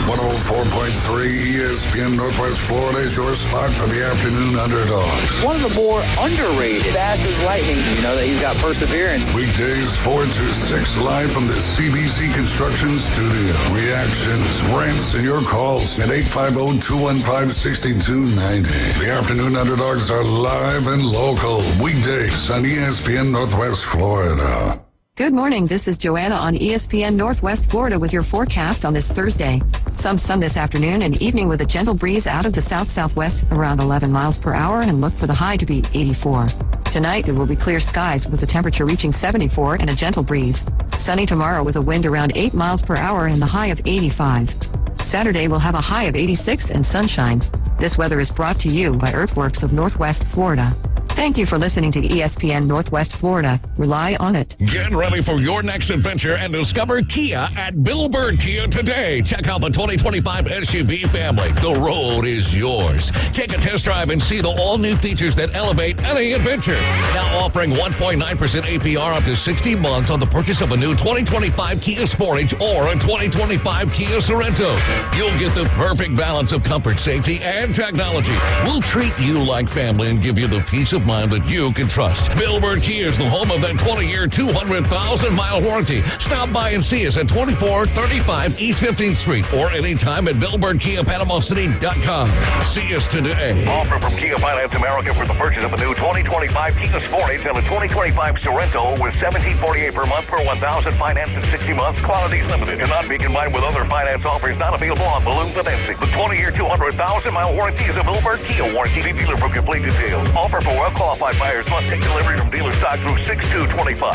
S2: 104.3 ESPN Northwest Florida is your spot for the afternoon underdogs.
S13: One of the more underrated, fast as lightning. That he's got perseverance.
S2: Weekdays 4 to 6 live from the CBC Construction Studio. Reactions, rants, and your calls at 850-215-6290. The afternoon underdogs are live and local. Weekdays on ESPN Northwest Florida.
S10: Good morning. This is Joanna on ESPN Northwest Florida with your forecast on this Thursday. Some sun this afternoon and evening with a gentle breeze out of the south-southwest around 11 miles per hour, and look for the high to be 84. Tonight, it will be clear skies with the temperature reaching 74 and a gentle breeze. Sunny tomorrow with a wind around 8 miles per hour and the high of 85. Saturday will have a high of 86 and sunshine. This weather is brought to you by Earthworks of Northwest Florida. Thank you for listening to ESPN Northwest Florida. Rely on it.
S9: Get ready for your next adventure and discover Kia at Bill Bird Kia today. Check out the 2025 SUV family. The road is yours. Take a test drive and see the all-new features that elevate any adventure. Now offering 1.9% APR up to 60 months on the purchase of a new 2025 Kia Sportage or a 2025 Kia Sorento. You'll get the perfect balance of comfort, safety, and technology. We'll treat you like family and give you the peace of mind that you can trust. Bill Bird Kia is the home of that 20-year, 200,000-mile warranty. Stop by and see us at 2435 East 15th Street or anytime at BillBirdKiaPanamaCity.com. See us today.
S19: Offer from Kia Finance America for the purchase of a new 2025 Kia Sportage and a 2025 Sorento with $1,748 per month per 1,000 financed in 60 months. Quantities limited. Cannot be combined with other finance offers not available on balloon financing. The 20-year, 200,000-mile warranty is a Bill Bird Kia warranty. See dealer for complete details. Offer for well-qualified buyers must take delivery from dealer stock through 6/2/25.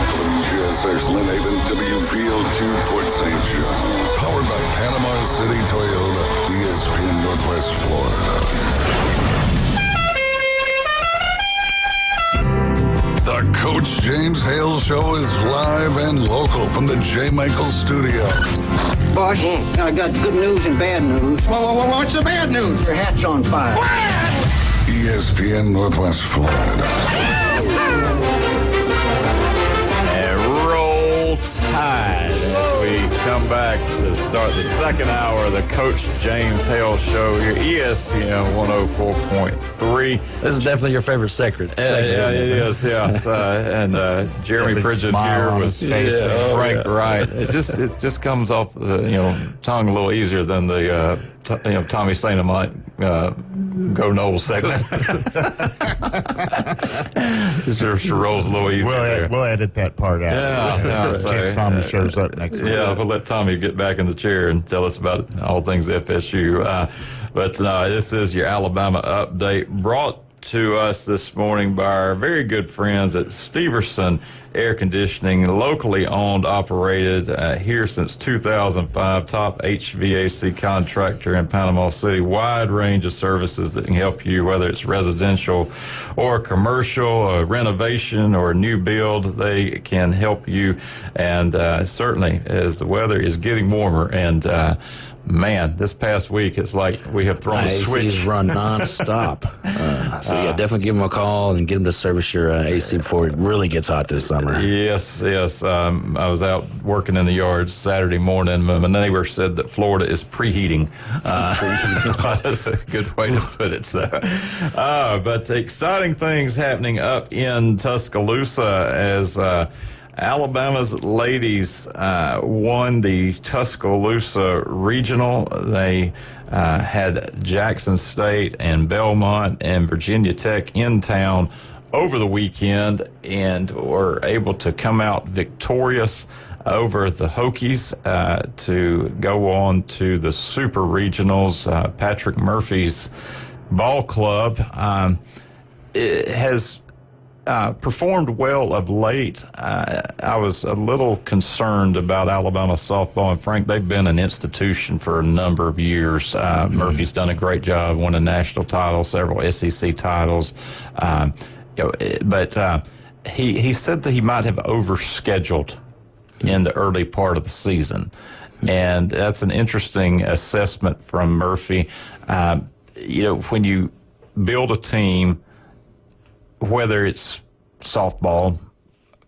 S2: WGSX Lynn Haven, W Field, Q Fort St. John. Powered by Panama City Toyota, ESPN Northwest Florida. The Coach James Hale Show is live and local from the J. Michael Studio.
S13: Boss, I got good news and bad news. Well, what's the bad news? Your hat's on fire.
S2: ESPN Northwest Florida.
S6: And roll tide. we come back to start the second hour of the Coach James Hale Show here, ESPN 104.3.
S8: This is definitely your favorite segment.
S6: Yeah, it is. Yeah, and Jeremy Pridgeon here with Frank Wright. It just comes off the tongue a little easier than the Tommy Saina might go Noel segment. It sure rolls a little easier.
S7: We'll edit that part out.
S6: Yeah,
S7: in case Tommy shows up next week.
S6: Yeah, we'll let Tommy get back in the chair and tell us about all things FSU. But this is your Alabama update brought to us this morning by our very good friends at Steverson Air Conditioning, locally owned, operated here since 2005, top HVAC contractor in Panama City. Wide range of services that can help you, whether it's residential or commercial, renovation or new build. They can help you, and certainly as the weather is getting warmer and man, this past week it's like we have thrown a switch.
S8: ACs run nonstop. So definitely give them a call and get them to service your AC before it really gets hot this summer.
S6: Yes. I was out working in the yards Saturday morning. My neighbor said that Florida is preheating. That's a good way to put it. So, but exciting things happening up in Tuscaloosa as Alabama's ladies won the Tuscaloosa Regional. They had Jackson State and Belmont and Virginia Tech in town over the weekend and were able to come out victorious over the Hokies to go on to the Super Regionals. Patrick Murphy's ball club it has performed well of late. I was a little concerned about Alabama softball, and Frank, they've been an institution for a number of years. Murphy's done a great job, won a national title, several SEC titles. But he said that he might have overscheduled in the early part of the season, and that's an interesting assessment from Murphy. When you build a team, whether it's softball,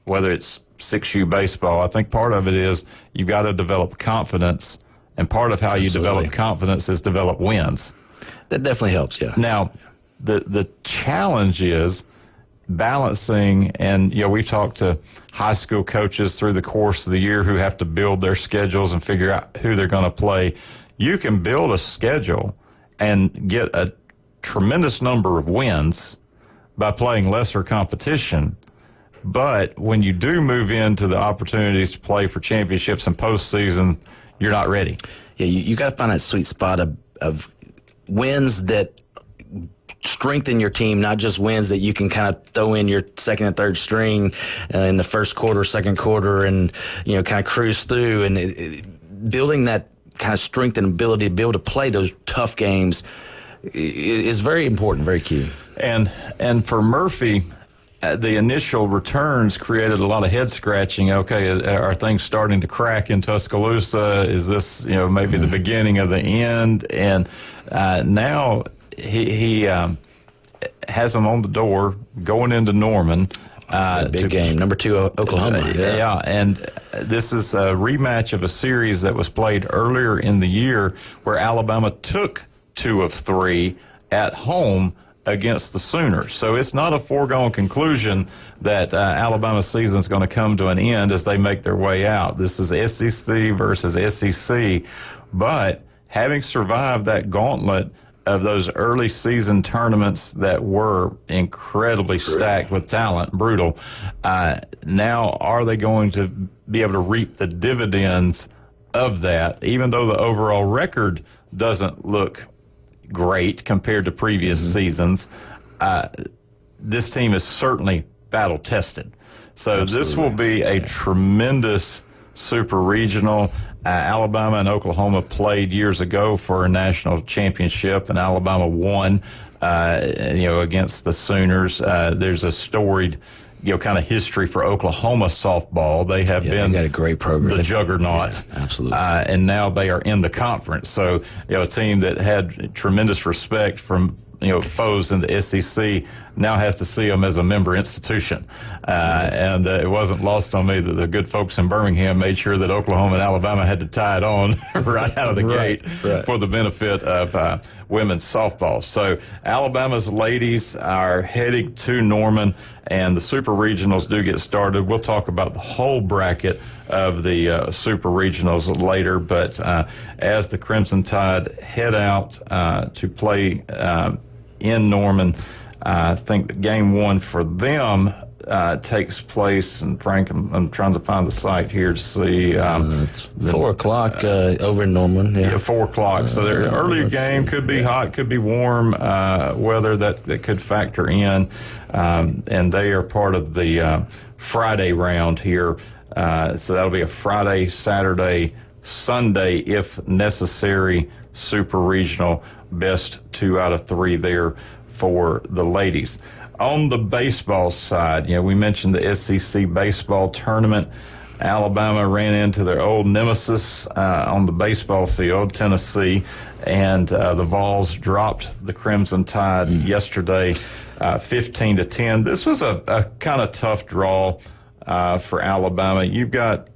S6: whether it's 6U baseball, I think part of it is you've got to develop confidence, and part of how you develop confidence is develop wins.
S8: That definitely helps, yeah.
S6: Now, the challenge is balancing, and we've talked to high school coaches through the course of the year who have to build their schedules and figure out who they're going to play. You can build a schedule and get a tremendous number of wins by playing lesser competition. But when you do move into the opportunities to play for championships and postseason, you're not ready.
S8: Yeah, you got to find that sweet spot of wins that strengthen your team, not just wins that you can kind of throw in your second and third string in the first quarter, second quarter, and kind of cruise through. And building that kind of strength and ability to be able to play those tough games is very important, very key.
S6: And for Murphy, the initial returns created a lot of head scratching. Okay, are things starting to crack in Tuscaloosa? Is this maybe the beginning of the end? And now he has them on the door going into Norman.
S8: Big game, number 2 Oklahoma.
S6: Yeah, and this is a rematch of a series that was played earlier in the year where Alabama took 2 of 3 at home against the Sooners. So it's not a foregone conclusion that Alabama's season is going to come to an end as they make their way out. This is SEC versus SEC. But having survived that gauntlet of those early season tournaments that were incredibly stacked with talent, brutal, now are they going to be able to reap the dividends of that, even though the overall record doesn't look great compared to previous seasons? This team is certainly battle tested. So this will be a tremendous super regional. Alabama and Oklahoma played years ago for a national championship, and Alabama won, against the Sooners. There's a storied, kind of history for Oklahoma softball. They have been
S8: they got a great program,
S6: the juggernaut.
S8: Yeah, absolutely.
S6: And now they are in the conference. So, a team that had tremendous respect from foes in the SEC now has to see them as a member institution. And it wasn't lost on me that the good folks in Birmingham made sure that Oklahoma and Alabama had to tie it on right out of the gate for the benefit of women's softball. So Alabama's ladies are heading to Norman, and the Super Regionals do get started. We'll talk about the whole bracket of the Super Regionals later, but as the Crimson Tide head out to play in Norman, I think that game one for them takes place, and Frank, I'm trying to find the site here to see.
S8: It's 4 o'clock over in Norman. Yeah,
S6: 4 o'clock. So their earlier game could be hot, could be warm weather that could factor in, and they are part of the Friday round here. So that'll be a Friday, Saturday, Sunday, if necessary, Super Regional, best 2 out of 3 there for the ladies. On the baseball side, we mentioned the SEC baseball tournament. Alabama ran into their old nemesis on the baseball field, Tennessee, and the Vols dropped the Crimson Tide yesterday, 15-10. This was a kind of tough draw for Alabama. You've got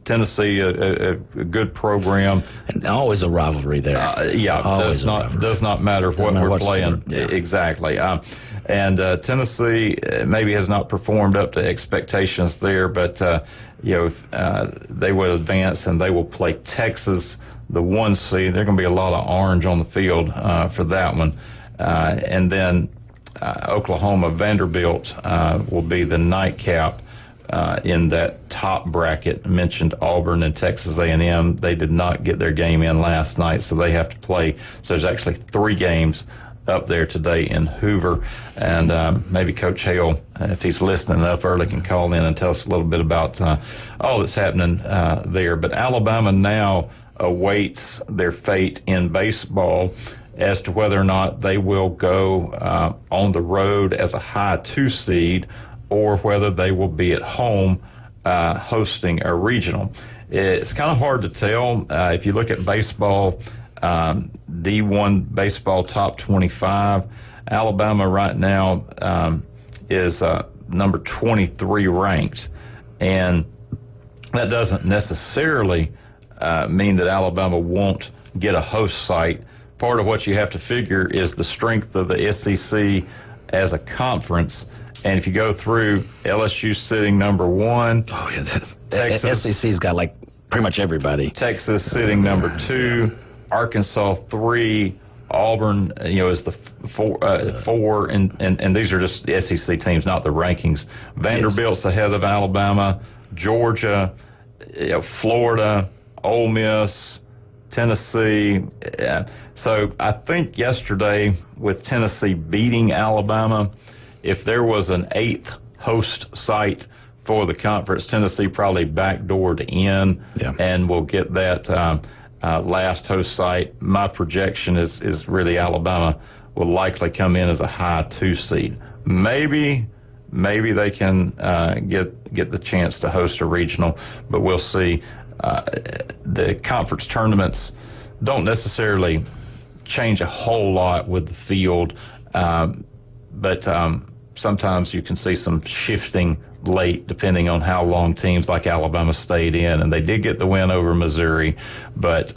S6: Tennessee, a good program,
S8: and always a rivalry there.
S6: Does not matter what we're playing. Exactly. And Tennessee maybe has not performed up to expectations there, but they will advance and they will play Texas, the 1 seed. There's going to be a lot of orange on the field for that one, and then Oklahoma Vanderbilt will be the nightcap. In that top bracket. I mentioned Auburn and Texas A&M. They did not get their game in last night, so they have to play. So there's actually 3 games up there today in Hoover, and maybe Coach Hale, if he's listening up early, can call in and tell us a little bit about all that's happening there. But Alabama now awaits their fate in baseball as to whether or not they will go on the road as a high 2 seed, or whether they will be at home hosting a regional. It's kind of hard to tell. If you look at baseball, D1 baseball top 25, Alabama right now is number 23 ranked. And that doesn't necessarily mean that Alabama won't get a host site. Part of what you have to figure is the strength of the SEC as a conference. And if you go through, LSU sitting number 1. Oh, yeah.
S8: Texas. SEC's got like pretty much everybody.
S6: Texas sitting number 2. Arkansas 3. Auburn, is the 4. And these are just the SEC teams, not the rankings. Vanderbilt's ahead of Alabama. Georgia, Florida, Ole Miss, Tennessee. So I think yesterday with Tennessee beating Alabama, if there was an 8th host site for the conference, Tennessee probably backdoored in and will get that last host site. My projection is really Alabama will likely come in as a high 2 seed. Maybe they can get the chance to host a regional, but we'll see. The conference tournaments don't necessarily change a whole lot with the field, but sometimes you can see some shifting late depending on how long teams like Alabama stayed in. And they did get the win over Missouri, but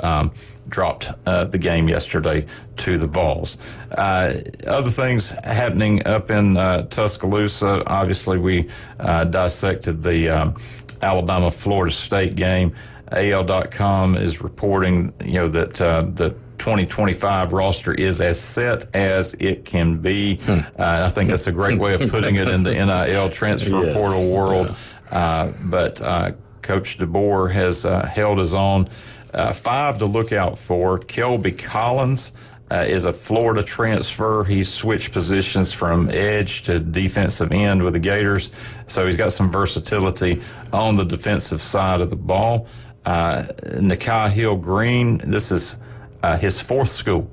S6: dropped the game yesterday to the Vols. Other things happening up in Tuscaloosa. Obviously, we dissected the Alabama-Florida State game. AL.com is reporting, that the 2025 roster is as set as it can be. I think that's a great way of putting it in the NIL transfer portal world. But Coach DeBoer has held his own. 5 to look out for. Kelby Collins is a Florida transfer. He switched positions from edge to defensive end with the Gators, so he's got some versatility on the defensive side of the ball. Nikai Hill-Green, this is his 4th school.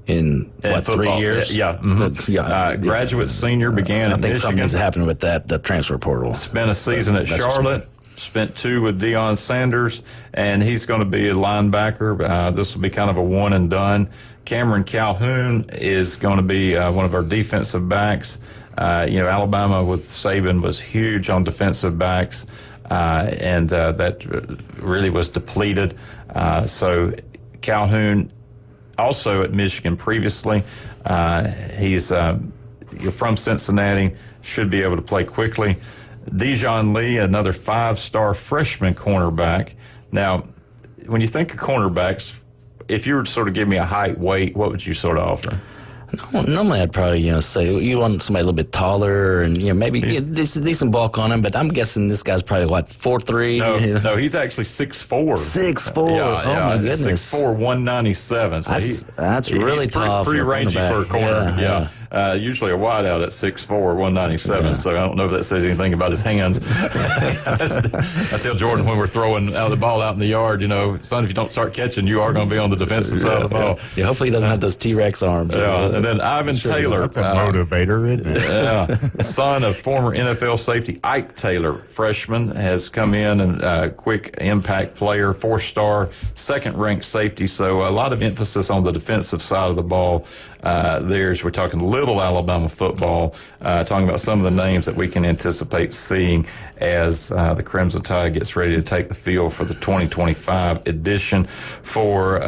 S8: In what,
S6: football.
S8: 3 years?
S6: Yeah. Mm-hmm. Graduate senior began at
S8: I think
S6: Michigan.
S8: something's happened with the transfer portal.
S6: Spent a season at Charlotte. Spent 2 with Deion Sanders, and he's going to be a linebacker. This will be kind of a one and done. Cameron Calhoun is going to be one of our defensive backs. Alabama with Saban was huge on defensive backs, and that really was depleted. So Calhoun, also at Michigan previously, he's from Cincinnati, should be able to play quickly. Dejon Lee, another 5-star freshman cornerback. Now, when you think of cornerbacks, if you were to sort of give me a height, weight, what would you sort of offer?
S8: Normally, I'd probably, say you want somebody a little bit taller and, maybe decent bulk on him. But I'm guessing this guy's probably, 4'3"?
S6: No, he's actually 6'4".
S8: 6'4".
S6: Yeah,
S8: my goodness.
S6: 6'4", 197. So
S8: that's really tall.
S6: Pretty rangy for a corner. Yeah. Usually a wideout at 6'4", 197. Yeah. So I don't know if that says anything about his hands. I tell Jordan when we're throwing the ball out in the yard, son, if you don't start catching, you are going to be on the defensive side of the ball.
S8: Yeah, hopefully he doesn't have those T-Rex arms.
S6: Yeah, and then Ivan Taylor.
S7: That's a motivator, isn't it?
S6: Yeah. Son of former NFL safety Ike Taylor, freshman, has come in and quick impact player, 4-star, second-ranked safety. So a lot of emphasis on the defensive side of the ball. We're talking little Alabama football, talking about some of the names that we can anticipate seeing as the Crimson Tide gets ready to take the field for the 2025 edition for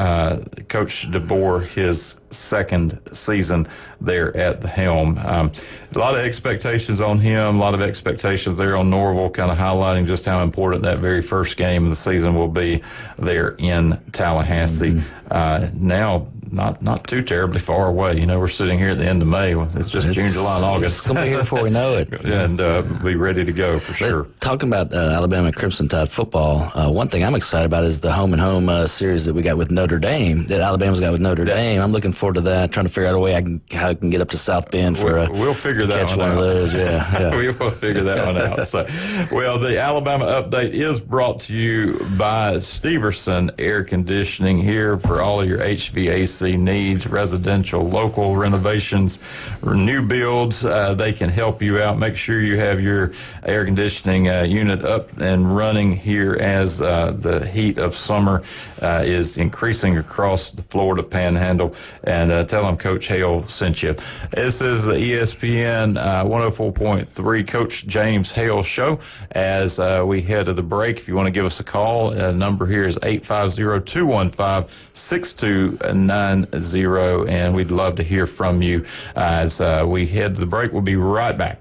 S6: Coach DeBoer, his second season there at the helm. A lot of expectations on him, a lot of expectations there on Norville, kind of highlighting just how important that very first game of the season will be there in Tallahassee. Now, not too terribly far away. We're sitting here at the end of May. It's just June, July, and August.
S8: It's going to be here before we know it.
S6: And be ready to go for sure.
S8: Talking about Alabama Crimson Tide football, one thing I'm excited about is the home-and-home series that we got with Notre Dame, that Alabama's got with Notre Dame. I'm looking forward to that, trying to figure out a way how I can get up to South Bend for
S6: we'll figure that
S8: catch
S6: one
S8: one
S6: out.
S8: of those. Yeah.
S6: We will figure that one out. So, the Alabama update is brought to you by Steverson Air Conditioning here for all of your HVAC needs, residential, local renovations, or new builds. They can help you out. Make sure you have your air conditioning unit up and running here as the heat of summer is increasing across the Florida Panhandle. And tell them Coach Hale sent you. This is the ESPN 104.3 Coach James Hale Show. As we head to the break, if you want to give us a call, number here is 850-215-6290, and we'd love to hear from you. As we head to the break, we'll be right back.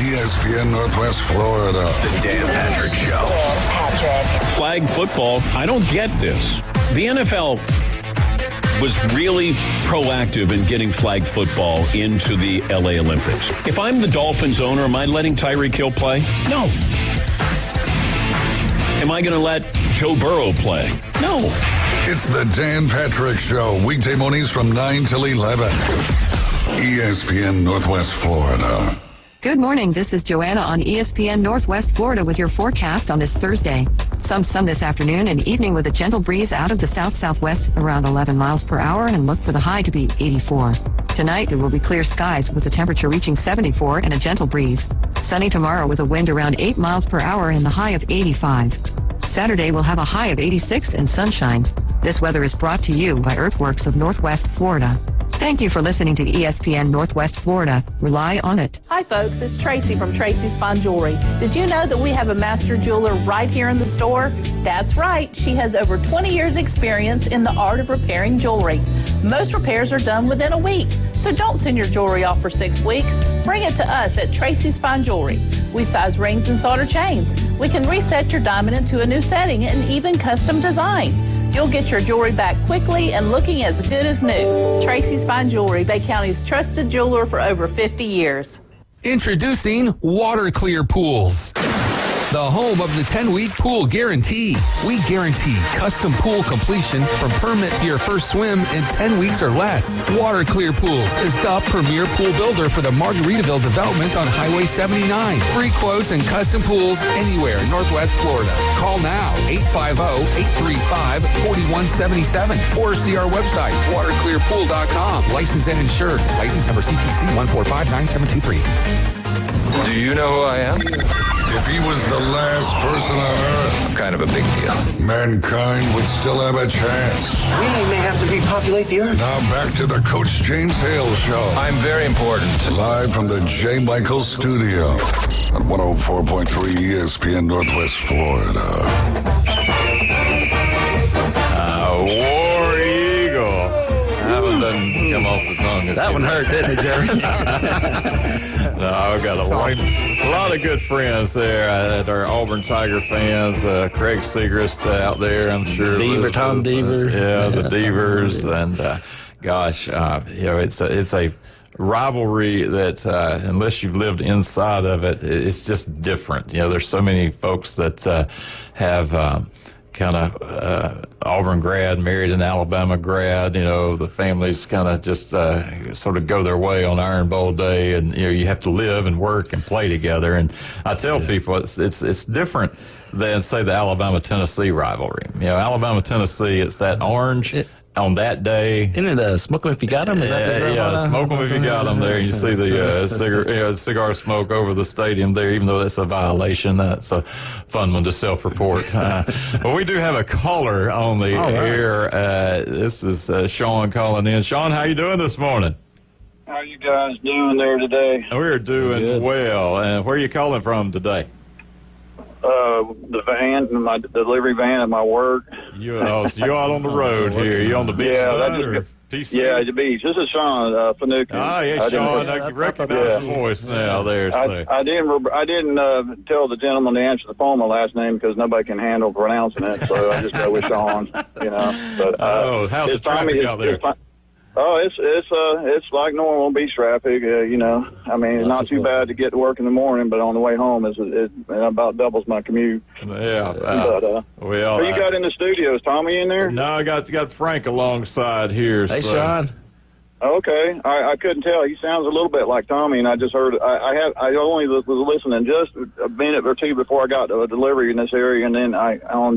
S2: ESPN Northwest Florida.
S19: The Dan Patrick Show.
S9: Flag football, I don't get this. The NFL was really proactive in getting flag football into the LA Olympics. If I'm the Dolphins owner, am I letting Tyreek Hill play? No. Am I going to let Joe Burrow play? No.
S2: It's the Dan Patrick Show, weekday mornings from 9 till 11. ESPN Northwest Florida.
S10: Good morning. This is Joanna on ESPN Northwest Florida with your forecast on this Thursday. Some sun this afternoon and evening with a gentle breeze out of the south-southwest around 11 miles per hour, and look for the high to be 84. Tonight, there will be clear skies with the temperature reaching 74 and a gentle breeze. Sunny tomorrow with a wind around 8 miles per hour and the high of 85. Saturday will have a high of 86 and sunshine. This weather is brought to you by Earthworks of Northwest Florida. Thank you for listening to ESPN Northwest Florida. Rely on it.
S21: Hi, folks. It's Tracy from Tracy's Fine Jewelry. Did you know that we have a master jeweler right here in the store? That's right. She has over 20 years experience in the art of repairing jewelry. Most repairs are done within a week, so don't send your jewelry off for 6 weeks. Bring it to us at Tracy's Fine Jewelry. We size rings and solder chains. We can reset your diamond into a new setting and even custom design. You'll get your jewelry back quickly and looking as good as new. Tracy's Fine Jewelry, Bay County's trusted jeweler for over 50 years.
S1: Introducing Water Clear Pools, the home of the 10-week pool guarantee. We guarantee custom pool completion from permit to your first swim in 10 weeks or less. Water Clear Pools is the premier pool builder for the Margaritaville development on Highway 79. Free quotes and custom pools anywhere in Northwest Florida. Call now, 850-835-4177, or see our website, waterclearpool.com. Licensed and insured. License number CPC 1459723.
S12: Do you know who I am?
S2: If he was the last person on Earth,
S12: Kind of a big deal.
S2: mankind would still have a chance.
S13: We may have to repopulate the Earth.
S2: Now back to the Coach James Hale Show.
S12: I'm very important.
S2: Live from the J. Michael Studio on 104.3 ESPN Northwest Florida.
S6: War Eagle. That one doesn't come off the tongue.
S8: That one hurt, didn't it, Jerry?
S6: No, I've got a lot of good friends there that are Auburn Tiger fans. Craig Segrist out there, I'm sure.
S8: Tom Deaver.
S6: Yeah, the Deavers. And gosh, it's a rivalry that unless you've lived inside of it, it's just different. There's so many folks that have kind of Auburn grad, married an Alabama grad. The families kind of just sort of go their way on Iron Bowl day, and you have to live and work and play together. And I tell people it's different than, say, the Alabama-Tennessee rivalry. Alabama-Tennessee, it's that orange. On that day,
S8: Isn't it smoke 'em if you got them?
S6: Smoke 'em if you got them. There, you see the cigar smoke over the stadium there. Even though that's a violation, that's a fun one to self-report. But we do have a caller on the air. This is Sean calling in. Sean, how you doing this morning?
S5: How you guys doing there today?
S6: We're doing well. And where are you calling from today?
S5: The van, my delivery van at my work.
S6: So you're out on the road here. You on the beach side or PC?
S5: Yeah, the beach. This is Sean Fanucci.
S6: Ah, yeah, Sean. I recognize the voice now there. So.
S5: I didn't tell the gentleman to answer the phone my last name because nobody can handle pronouncing it, so I just go with Sean. But
S6: how's the traffic out there?
S5: Oh, it's like normal beach traffic. It's not too bad to get to work in the morning, but on the way home it about doubles my commute.
S6: Yeah.
S5: Who you got in the studio? Is Tommy in there?
S6: No, I got Frank alongside here.
S8: Hey, Sean.
S5: Okay, I couldn't tell. He sounds a little bit like Tommy, and I just heard. I only was listening just a minute or two before I got to a delivery in this area, and then on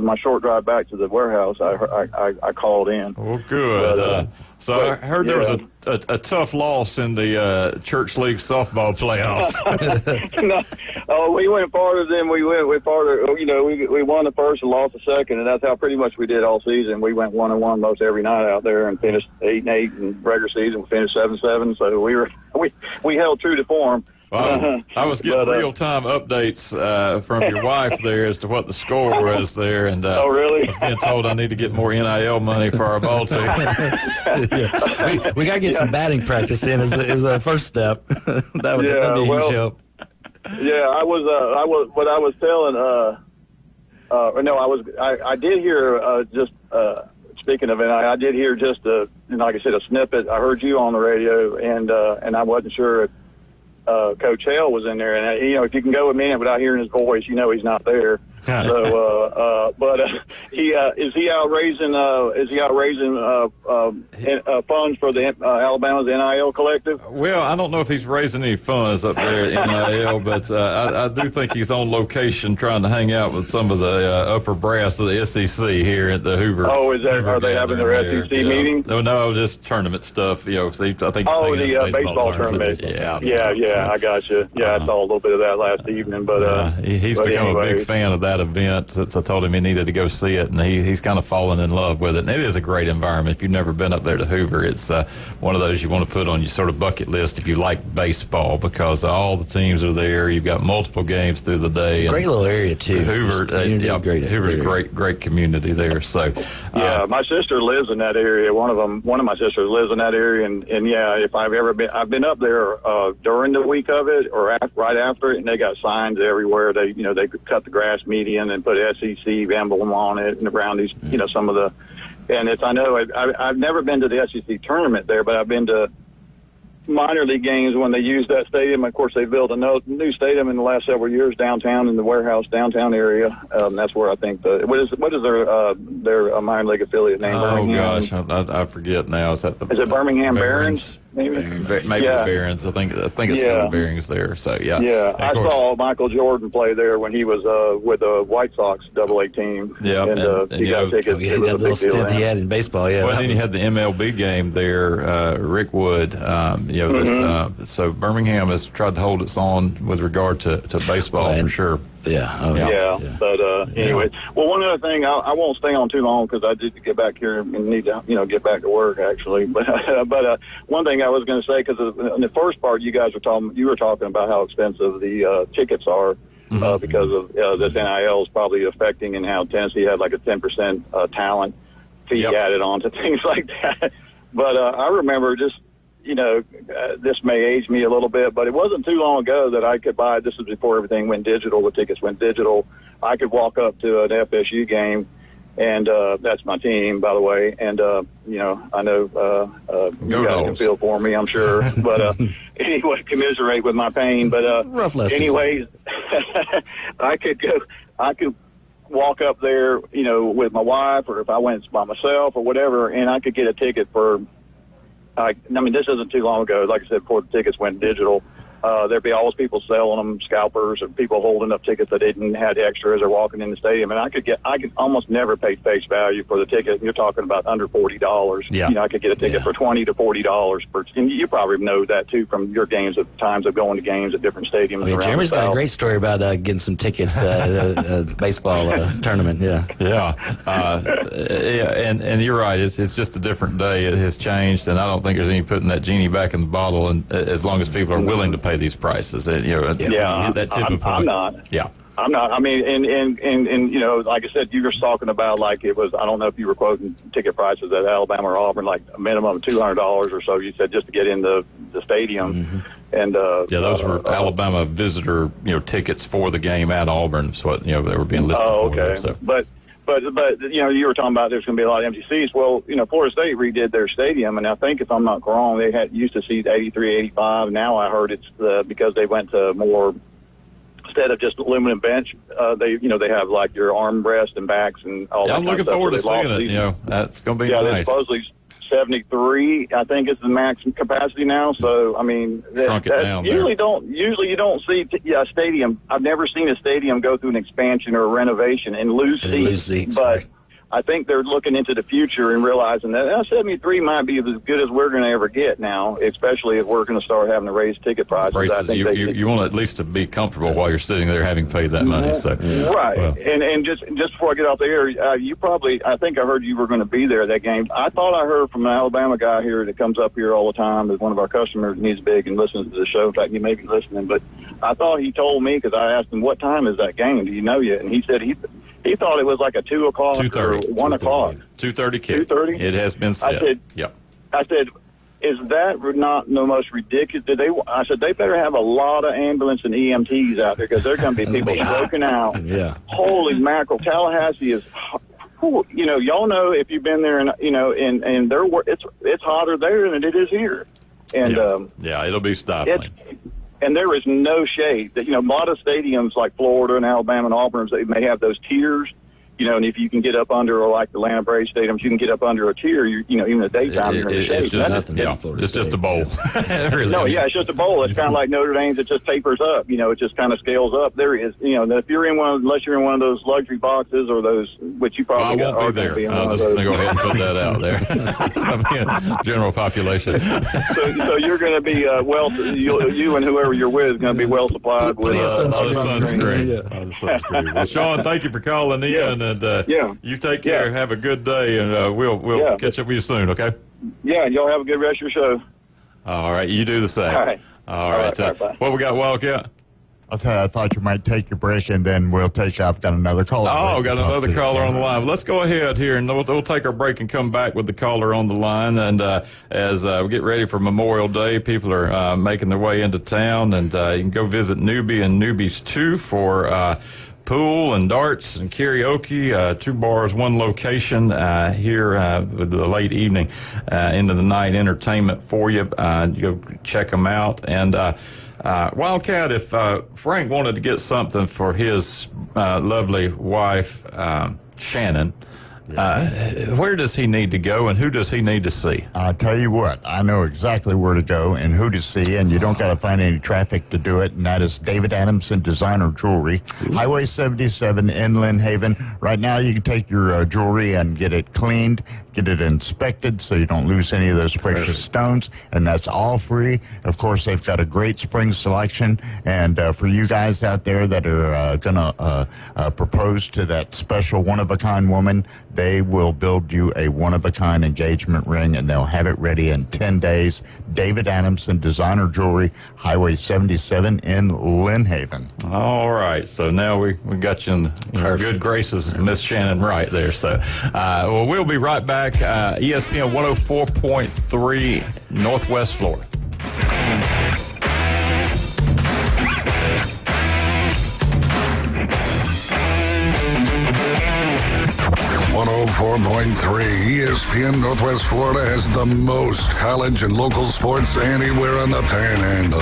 S5: my short drive back to the warehouse, I called in.
S6: Well, good. I heard there was a tough loss in the Church League softball playoffs.
S5: No, we went farther than we went. We won the first and lost the second, and that's how pretty much we did all season. We went 1-1 most every night out there, and finished 8-8 in regular season. We finished 7-7, so we held true to form.
S6: Well, I was getting real-time updates from your wife there as to what the score was there, and
S5: oh, really?
S6: I was being told I need to get more NIL money for our ball team.
S8: We got to get some batting practice in as the first step. That'd be a huge help.
S5: Yeah, I did hear speaking of it, I did hear just like I said, a snippet. I heard you on the radio, and I wasn't sure if Coach Hale was in there. And if you can go a minute without hearing his voice, he's not there. So, is he out raising funds for the Alabama's NIL collective?
S6: Well, I don't know if he's raising any funds up there at NIL, but I do think he's on location trying to hang out with some of the upper brass of the SEC here at the Hoover.
S5: Oh, are they having their SEC meeting?
S6: No, just tournament stuff. I think.
S5: The baseball tournament. Yeah, I got you. Yeah, I saw a little bit of that last evening, but
S6: he's become a big fan of that event since I told him he needed to go see it, and he's kind of fallen in love with it. And it is a great environment. If you've never been up there to Hoover, it's one of those you want to put on your sort of bucket list if you like baseball, because all the teams are there. You've got multiple games through the day.
S8: Great little area too.
S6: Hoover, Hoover's great community there. So
S5: my sister lives in that area. One of my sisters lives in that area, and if I've been up there during the week of it or right after it, and they got signs everywhere. They could cut the grass median and put SEC emblem on it and around these, some of the, and I've never been to the SEC tournament there, but I've been to minor league games when they use that stadium. Of course, they built a new stadium in the last several years downtown in the warehouse downtown area. That's where I think what is their minor league affiliate name?
S6: Oh gosh, I forget now. Is it Birmingham
S5: Barons? maybe.
S6: Maybe
S5: Yeah.
S6: Barons. I think it's
S5: Yeah.
S6: still Barons there. So yeah.
S5: Yeah,
S6: And
S5: I
S6: of course-
S5: saw Michael Jordan play there when he was with the White Sox AA team.
S6: Yeah,
S5: and
S6: and
S5: he
S6: you
S5: got
S6: know-
S5: tickets.
S8: Yeah,
S5: It was
S8: that
S5: a
S8: little
S5: big deal.
S8: stint he
S5: then.
S8: had in baseball, yeah.
S6: Well, then you had the MLB game there, Rick Wood. So Birmingham has tried to hold its own with regard to baseball for sure.
S8: Yeah.
S5: Yeah. But anyway, well, one other thing, I won't stay on too long because I did get back here and need to, get back to work actually. But one thing I was going to say, because in the first part, you were talking about how expensive the tickets are. Because of this NIL is probably affecting, and how Tennessee had like a 10% talent fee added on to things like that. But I remember just, this may age me a little bit, but it wasn't too long ago that I could buy, this was before everything went digital, the tickets went digital. I could walk up to an FSU game, and that's my team, by the way. And, I know you guys can feel for me, I'm sure. But anyway, commiserate with my pain. But
S8: rough lesson.
S5: Anyways, I could walk up there, with my wife, or if I went by myself or whatever, and I could get a ticket for, this isn't too long ago. Like I said, before the tickets went digital, there'd be always people selling them, scalpers, or people holding up tickets that didn't have extra as they're walking in the stadium. And I could almost never pay face value for the ticket. You're talking about under $40.
S6: Yeah.
S5: I could get a ticket for $20 to $40 and you probably know that too from your games at times of going to games at different stadiums. around
S8: Jeremy's
S5: the
S8: got a
S5: South.
S8: great story about getting some tickets baseball tournament. Yeah.
S6: And you're right. It's just a different day. It has changed, and I don't think there's any putting that genie back in the bottle. And as long as people are willing to pay these prices, that tipping point.
S5: I'm not.
S6: Yeah.
S5: I'm not. I mean, and like I said, you were talking about like it was. I don't know if you were quoting ticket prices at Alabama or Auburn, like a minimum of $200 or so. You said just to get in the stadium, and
S6: those were Alabama visitor tickets for the game at Auburn. Is what they were being listed for.
S5: Okay.
S6: So.
S5: But you were talking about there's going to be a lot of empty seats. Well, Florida State redid their stadium, and I think if I'm not wrong, they used to seat 83, 85. Now I heard it's because they went to more. Instead of just aluminum bench, they have like your armrest and backs and all that.
S6: I'm looking forward to seeing it. That's going to be nice.
S5: Supposedly 73, I think, is the max capacity now. So I mean,
S6: shrunk it down.
S5: Usually you don't see a stadium. I've never seen a stadium go through an expansion or a renovation and lose seats. But I think they're looking into the future and realizing that 73 might be as good as we're going to ever get now, especially if we're going to start having to raise ticket prices. I think
S6: you want at least to be comfortable while you're sitting there having paid that money. So
S5: right,
S6: well.
S5: and just before I get off the air, I think I heard you were going to be there at that game. I thought I heard from an Alabama guy here that comes up here all the time, is one of our customers, and he's big and listens to the show. In fact, you may be listening, but I thought he told me, because I asked him, what time is that game? Do you know yet? And he said he thought it was like a 2 o'clock or 1 o'clock.
S6: 2:30 kick.
S5: 2:30?
S6: It has been set.
S5: I said, is that not the most ridiculous? I said, they better have a lot of ambulance and EMTs out there, because there are going to be people stroking out.
S8: Yeah.
S5: Holy mackerel. Tallahassee is, y'all know if you've been there, and it's hotter there than it is here. And
S6: it'll be stifling.
S5: And there is no shade. A lot of stadiums like Florida and Alabama and Auburn, they may have those tiers. And if you can get up under, or like the Atlanta Braves stadiums, you can get up under a tier. Even in the daytime, you're in the shade.
S6: It's just nothing. It's just a bowl.
S5: It's just a bowl. It's kind of like Notre Dame's. It just tapers up. It just kind of scales up. There is, if you're in unless you're in one of those luxury boxes or those, which you probably
S6: I won't be there. I'm just going to go ahead and put that out there. General population.
S5: So you're going to be you and whoever you're with is going to be well supplied with
S6: sunscreen. Well, Sean, thank you for calling in. And you take care. Have a good day, and we'll catch up with you soon. Okay.
S5: Yeah, y'all have a good rest of your show.
S6: All right, you do the same.
S5: All right.
S6: All right.
S5: Bye.
S6: What we got, Wildcat?
S7: I thought you might take your break, and then we'll take. I've got another caller.
S6: Got another caller on the line. Let's go ahead here, and we'll take our break and come back with the caller on the line. And as we get ready for Memorial Day, people are making their way into town, and you can go visit Newbie and Newbies 2 for pool and darts and karaoke, 2 bars, 1 location here with the late evening into the night entertainment for you. Go check them out. And Wildcat, if Frank wanted to get something for his lovely wife, Shannon, Where does he need to go, and who does he need to see?
S7: I'll tell you what, I know exactly where to go and who to see, and you don't got to find any traffic to do it, and that is David Adamson Designer Jewelry, Highway 77 in Lynn Haven. Right now, you can take your jewelry and get it cleaned, get it inspected so you don't lose any of those precious stones, and that's all free. Of course, they've got a great spring selection, and for you guys out there that are going to propose to that special one-of-a-kind woman, they will build you a one-of-a-kind engagement ring, and they'll have it ready in 10 days. David Adamson Designer Jewelry, Highway 77 in Lynn Haven.
S6: All right, so now we got you in the good graces, Miss Shannon Wright there. So well, we'll be right back. ESPN 104.3 Northwest Florida.
S2: 104.3 ESPN Northwest Florida has the most college and local sports anywhere on the Panhandle.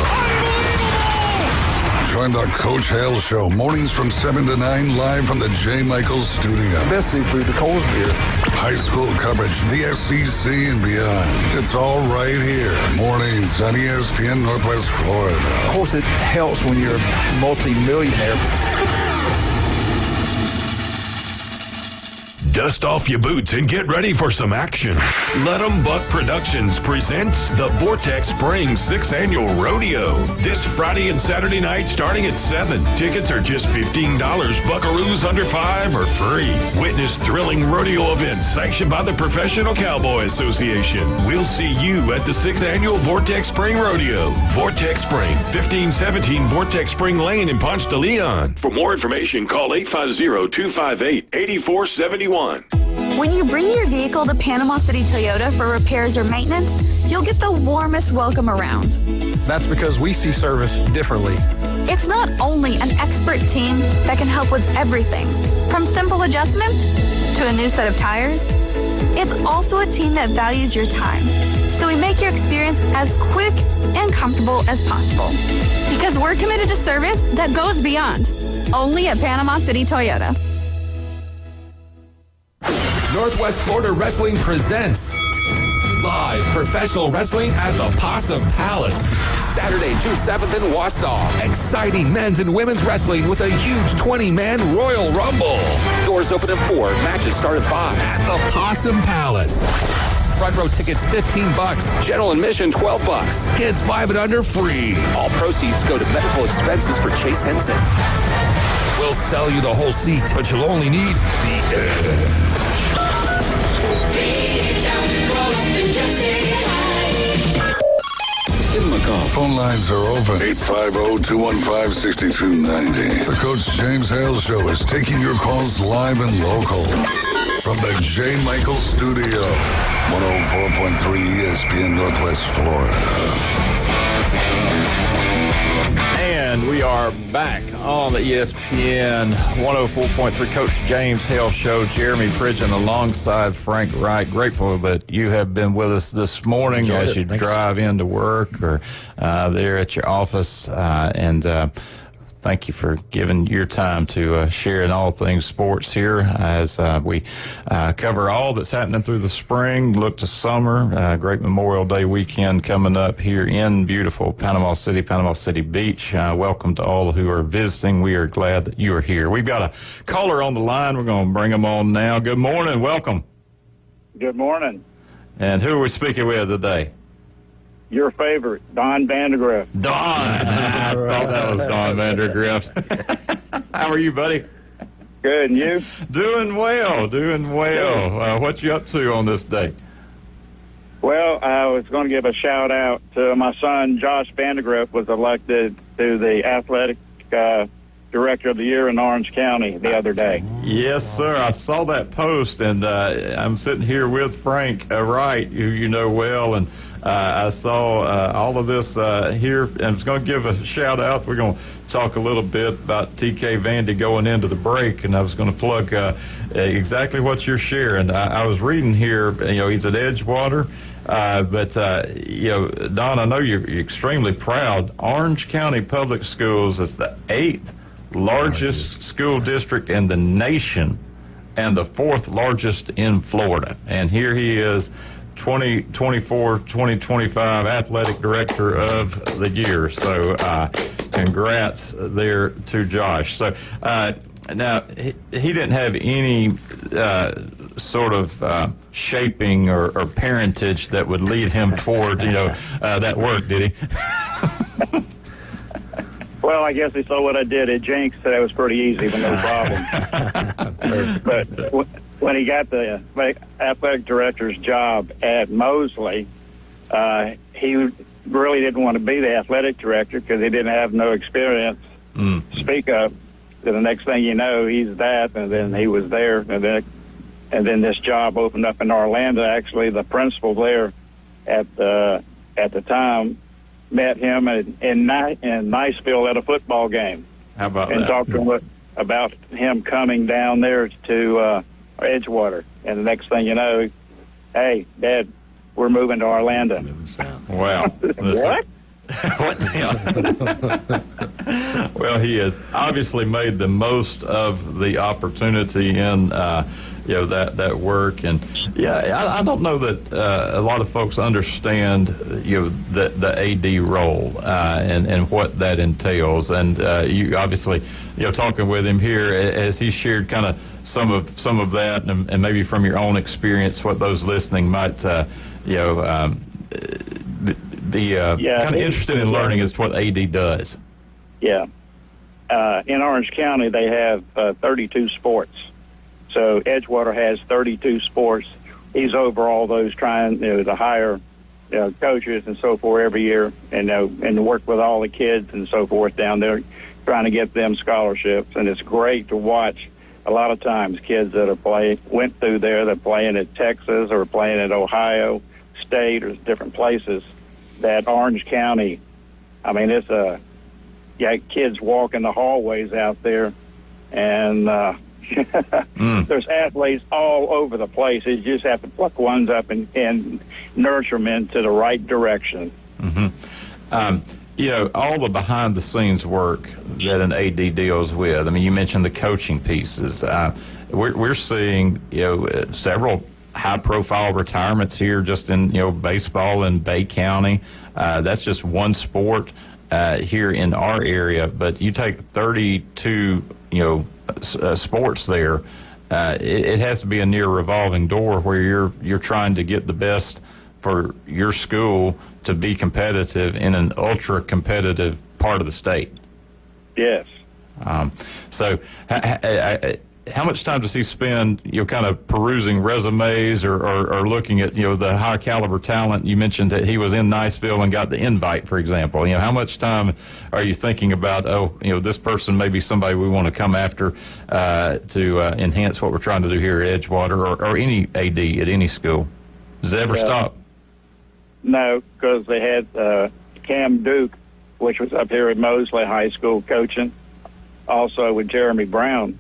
S2: Join the Coach Hale Show, mornings from 7 to 9, live from the J. Michaels Studio.
S4: Best seafood, the Coles beer.
S2: High school coverage, the SEC and beyond. It's all right here. Mornings on ESPN Northwest Florida.
S4: Of course, it helps when you're a multi-millionaire.
S16: Dust off your boots and get ready for some action. Let 'em Buck Productions presents the Vortex Springs 6th Annual Rodeo. This Friday and Saturday night starting at 7. Tickets are just $15. Buckaroos under 5 are free. Witness thrilling rodeo events sanctioned by the Professional Cowboy Association. We'll see you at the 6th Annual Vortex Spring Rodeo. Vortex Spring, 1517 Vortex Spring Lane in Ponce de Leon. For more information, call 850-258-8471.
S22: When you bring your vehicle to Panama City Toyota for repairs or maintenance, you'll get the warmest welcome around.
S4: That's because we see service differently.
S22: It's not only an expert team that can help with everything, from simple adjustments to a new set of tires. It's also a team that values your time, so we make your experience as quick and comfortable as possible. Because we're committed to service that goes beyond. Only at Panama City Toyota.
S1: Northwest Florida Wrestling presents live professional wrestling at the Possum Palace. Saturday, June 7th in Wausau. Exciting men's and women's wrestling with a huge 20-man Royal Rumble. Doors open at 4. Matches start at 5 at the Possum Palace. Front row tickets $15. General admission $12. Kids 5 and under free. All proceeds go to medical expenses for Chase Henson. We'll sell you the whole seat, but you'll only need the air.
S2: Give them a call. Phone lines are open. 850-215-6290. The Coach James Hale Show is taking your calls live and local. From the J. Michaels Studio. 104.3 ESPN Northwest Florida.
S6: And we are back on the ESPN 104.3 Coach James Hale Show. Jeremy Pridgeon alongside Frank Wright. Grateful that you have been with us this morning.
S8: Enjoyed
S6: as
S8: it.
S6: you
S8: Thanks.
S6: drive into work or there at your office. Thank you for giving your time to sharing all things sports here as we cover all that's happening through the spring, look to summer, great Memorial Day weekend coming up here in beautiful Panama City Beach. Welcome to all who are visiting. We are glad that you are here. We've got a caller on the line. We're going to bring them on now. Good morning. Welcome.
S5: Good morning.
S6: And who are we speaking with today?
S5: Your favorite, Don Vandergriff.
S6: Don. I thought that was Don Vandergriff. How are you, buddy?
S5: Good, and you?
S6: Doing well. What you up to on this day?
S5: Well, I was going to give a shout out to my son, Josh Vandergriff, was elected to the athletic director of the year in Orange County the other day.
S6: Yes, sir. I saw that post, and I'm sitting here with Frank Wright, who you know well, and I saw all of this here, and I was going to give a shout out. We're going to talk a little bit about TK Vandy going into the break, and I was going to plug exactly what you're sharing. I was reading here, he's at Edgewater, but Don, I know you're extremely proud. Orange County Public Schools is the 8th largest school district in the nation and the 4th largest in Florida. And here he is, 2024-2025 Athletic Director of the Year. So congrats there to Josh. So now, he didn't have any sort of shaping or parentage that would lead him toward, that work, did he?
S5: Well, I guess he saw what I did at Jenks, so that was pretty easy, but no problem. But when he got the athletic director's job at Mosley, he really didn't want to be the athletic director because he didn't have no experience to speak of. So the next thing you know, he's that, and then he was there, and then this job opened up in Orlando. Actually, the principal there at the time met him in Niceville at a football game.
S6: How about
S5: and
S6: that?
S5: talked to him about him coming down there to Edgewater. And the next thing you know, hey, Dad, we're moving to Orlando.
S6: Wow.
S5: What?
S6: What the hell? Well, he has obviously made the most of the opportunity in that work, and I don't know that a lot of folks understand the AD role and what that entails. And you obviously talking with him here as he shared kind of some of that, and maybe from your own experience, what those listening might be kind of interested in learning as to what AD does.
S5: Yeah. In Orange County, they have 32 sports. So Edgewater has 32 sports. He's over all those, trying to hire coaches and so forth every year, and work with all the kids and so forth down there, trying to get them scholarships. And it's great to watch. A lot of times, kids that went through there, they're playing at Texas or playing at Ohio State or different places. That Orange County, I mean, it's kids walking the hallways out there, and there's athletes all over the place. You just have to pluck ones up and nurture them into the right direction.
S6: Mm-hmm. All the behind-the-scenes work that an AD deals with. I mean, you mentioned the coaching pieces. We're seeing, several high-profile retirements here just in, baseball in Bay County. That's just one sport here in our area. But you take 32, sports there. It has to be a near revolving door where you're trying to get the best for your school to be competitive in an ultra-competitive part of the state.
S5: Yes.
S6: So how much time does he spend, kind of perusing resumes or looking at, the high caliber talent? You mentioned that he was in Niceville and got the invite, for example. How much time are you thinking about, this person may be somebody we want to come after to enhance what we're trying to do here at Edgewater or any AD at any school? Does it ever stop?
S5: No, because they had Cam Duke, which was up here at Mosley High School coaching, also with Jeremy Brown.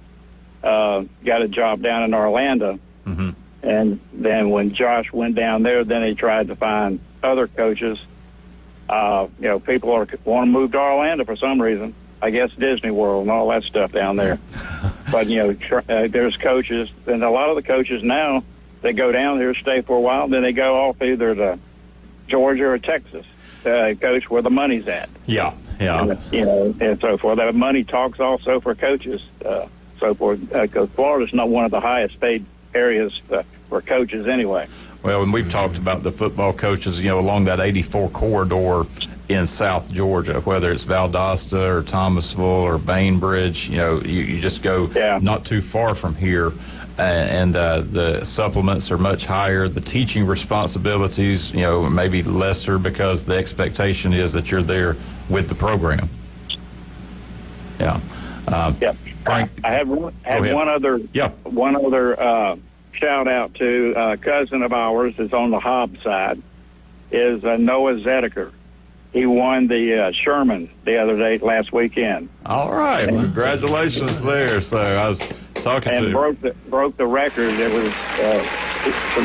S5: Got a job down in Orlando. Mm-hmm. And then when Josh went down there, then he tried to find other coaches. People want to move to Orlando for some reason. I guess Disney World and all that stuff down there. But, there's coaches, and a lot of the coaches now, they go down here, stay for a while, then they go off either to Georgia or Texas, coach where the money's at.
S6: Yeah.
S5: And so forth. That money talks also for coaches. So forth, because Florida's not one of the highest paid areas for coaches anyway.
S6: Well, and we've talked about the football coaches, along that 84 corridor in South Georgia, whether it's Valdosta or Thomasville or Bainbridge, you just go not too far from here, and the supplements are much higher. The teaching responsibilities, maybe lesser because the expectation is that you're there with the program. Yeah. Frank,
S5: I have one other shout out to a cousin of ours is on the Hobbs side, is Noah Zedeker. He won the Sherman the other day, last weekend.
S6: All right, congratulations there. So I was talking to
S5: broke the record. It was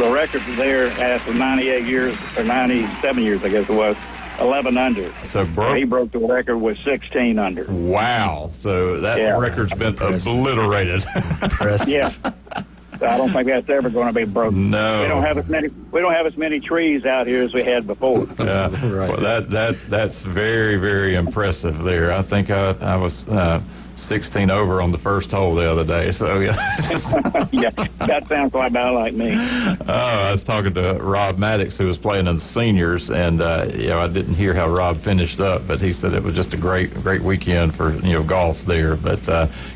S5: the record there after 98 years or 97 years, I guess it was. 11 under.
S6: So
S5: he broke the record with 16 under.
S6: Wow. So that record's been obliterated.
S5: Yeah. I don't think that's ever going to be broken.
S6: No.
S5: We don't have as many trees out here as we had before.
S6: Yeah, right. Well, that's very, very impressive there. I think I was 16 over on the first hole the other day. So yeah,
S5: yeah, that sounds about like me.
S6: I was talking to Rob Maddox, who was playing in the seniors, and I didn't hear how Rob finished up, but he said it was just a great weekend for golf there. But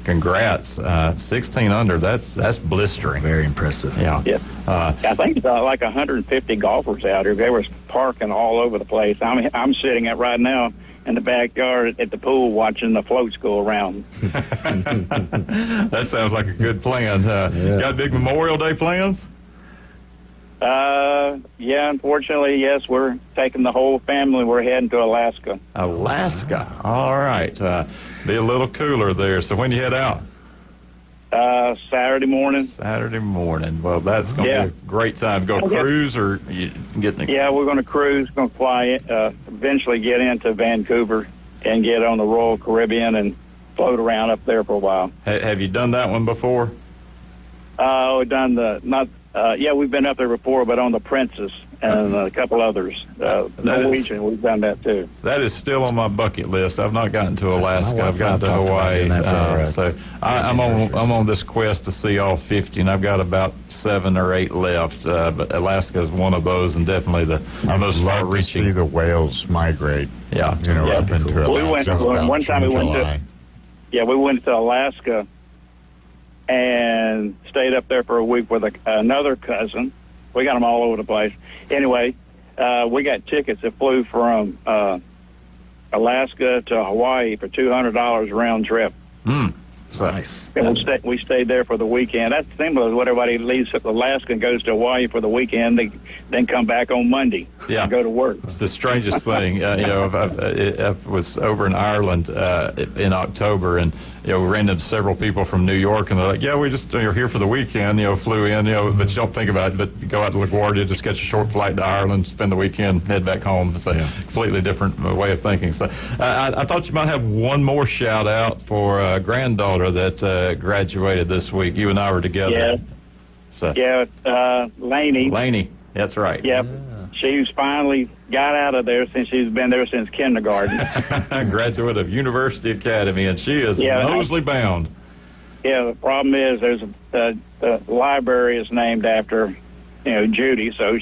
S6: congrats, 16 under. That's blistering.
S8: Very impressive.
S6: Yeah.
S5: Yeah. I think it's like 150 golfers out here. They were parking all over the place. I'm sitting at right now in the backyard at the pool watching the floats go around.
S6: That sounds like a good plan. Got big Memorial Day plans?
S5: Yeah, unfortunately, yes. We're taking the whole family. We're heading to Alaska.
S6: Alaska. All right. Be a little cooler there. So when do you head out?
S5: Saturday morning.
S6: Saturday morning. Well, that's going to be a great time. Go cruise or you getting?
S5: Yeah, we're going to cruise. Going to fly. Eventually get into Vancouver and get on the Royal Caribbean and float around up there for a while.
S6: Have you done that one before?
S5: We've done we've been up there before, but on the Princess and a couple others. Norwegian, we've done that too.
S6: That is still on my bucket list. I've not gotten to Alaska. I've gotten to Hawaii. So I'm on this quest to see all 50, and I've got about 7 or 8 left. But Alaska is one of those, and definitely the most far-reaching.
S7: See the whales migrate.
S6: Yeah,
S7: up into Alaska.
S5: One time we went we went to Alaska and stayed up there for a week with another cousin. We got them all over the place. Anyway, we got tickets that flew from Alaska to Hawaii for $200 round trip.
S6: Nice.
S5: And we stayed there for the weekend. That's similar to what everybody leaves Alaska and goes to Hawaii for the weekend. They then come back on Monday and go to work.
S6: It's the strangest thing. I was over in Ireland in October, and we ran into several people from New York, and they're like, "Yeah, we just are here for the weekend. Flew in. But you don't think about it. But you go out to LaGuardia, just catch a short flight to Ireland, spend the weekend, head back home. It's a completely different way of thinking. So I thought you might have one more shout out for a granddaughter that graduated this week. You and I were together.
S5: Yeah.
S6: So.
S5: Yeah, Lainey.
S6: Lainey, that's right.
S5: Yep. Yeah. She's finally got out of there since she's been there since kindergarten.
S6: Graduate of University Academy, and she is Mosley bound.
S5: Yeah, the problem is the library is named after Judy, so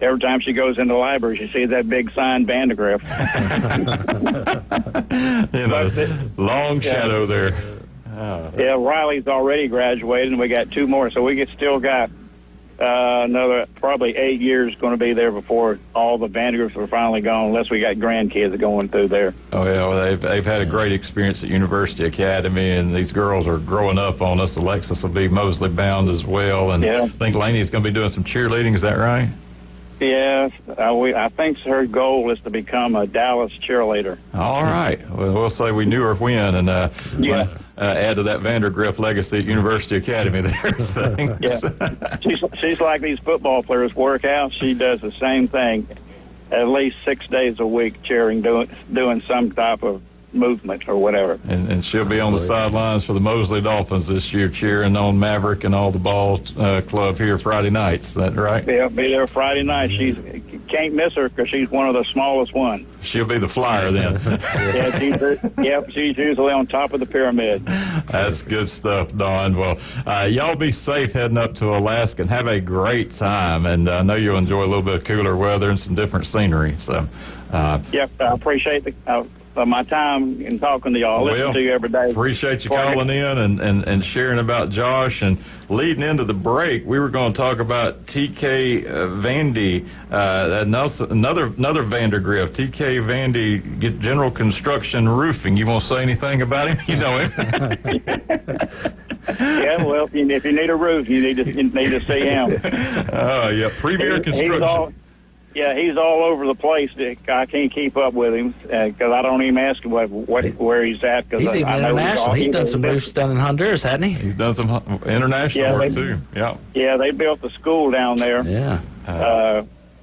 S5: every time she goes in the library, she sees that big sign Vandegrift.
S6: Long shadow there.
S5: Yeah, Riley's already graduated, and we got 2 more, so we still got another probably 8 years going to be there before all the Vandegrifts are finally gone, unless we got grandkids going through there.
S6: Oh, yeah, well, they've had a great experience at University Academy, and these girls are growing up on us. Alexis will be Mosley bound as well, and I think Lainey's going to be doing some cheerleading. Is that right?
S5: Yes, I think her goal is to become a Dallas cheerleader.
S6: All right. Well, we'll say we knew her when, and add to that Vandergrift legacy at University Academy there. So.
S5: Yeah. She's like these football players work out. She does the same thing at least 6 days a week, cheering, doing some type of movement or whatever.
S6: And she'll be on the sidelines for the Mosley Dolphins this year, cheering on Maverick and all the ball club here Friday nights. Is that right?
S5: Yeah, be there Friday night. She can't miss her because she's one of the smallest ones.
S6: She'll be the flyer then.
S5: She's usually on top of the pyramid.
S6: That's good stuff, Don. Well, y'all be safe heading up to Alaska and have a great time. And I know you'll enjoy a little bit of cooler weather and some different scenery. So,
S5: I appreciate my time in talking to y'all. Listen to you every day.
S6: Appreciate you calling in and sharing about Josh. And leading into the break, we were going to talk about TK Vandy, another Vandergrift. TK Vandy, General Construction Roofing. You want to say anything about him? You know him.
S5: Yeah, well, if you need a roof, you need to see him.
S6: Premier Construction.
S5: He's all over the place, Dick. I can't keep up with him because I don't even ask him where he's at. Cause
S8: he's even international. He's done some roofs down in Honduras, hasn't he?
S6: He's done some international work, too. Yeah.
S5: Yeah, they built the school down there.
S8: Yeah.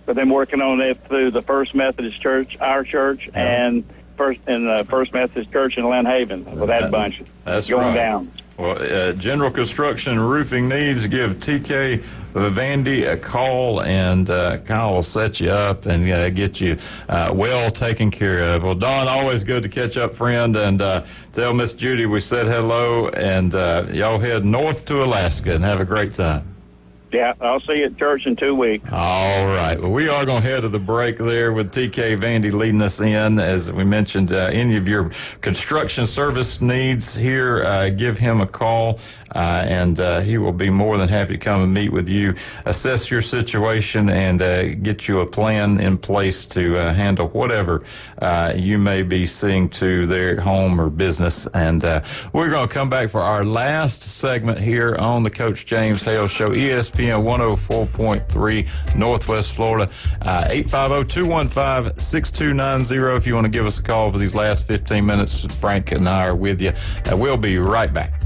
S5: But they're working on it through the First Methodist Church, our church, and the First Methodist Church in Lynn Haven with that bunch.
S6: That's
S5: going
S6: right.
S5: down.
S6: Well, general construction and roofing needs, give TK Vandy a call, and Kyle will set you up and get you well taken care of. Well, Don, always good to catch up, friend, and tell Miss Judy we said hello, and y'all head north to Alaska and have a great time.
S5: Yeah, I'll see you at church in 2 weeks.
S6: All right. Well, we are going to head to the break there with TK Vandy leading us in. As we mentioned, any of your construction service needs here, give him a call, and he will be more than happy to come and meet with you, assess your situation, and get you a plan in place to handle whatever you may be seeing to there at home or business. And we're going to come back for our last segment here on the Coach James Hale Show, ESPN 104.3 Northwest Florida. 850-215-6290 if you want to give us a call for these last 15 minutes. Frank and I are with you. We'll be right back.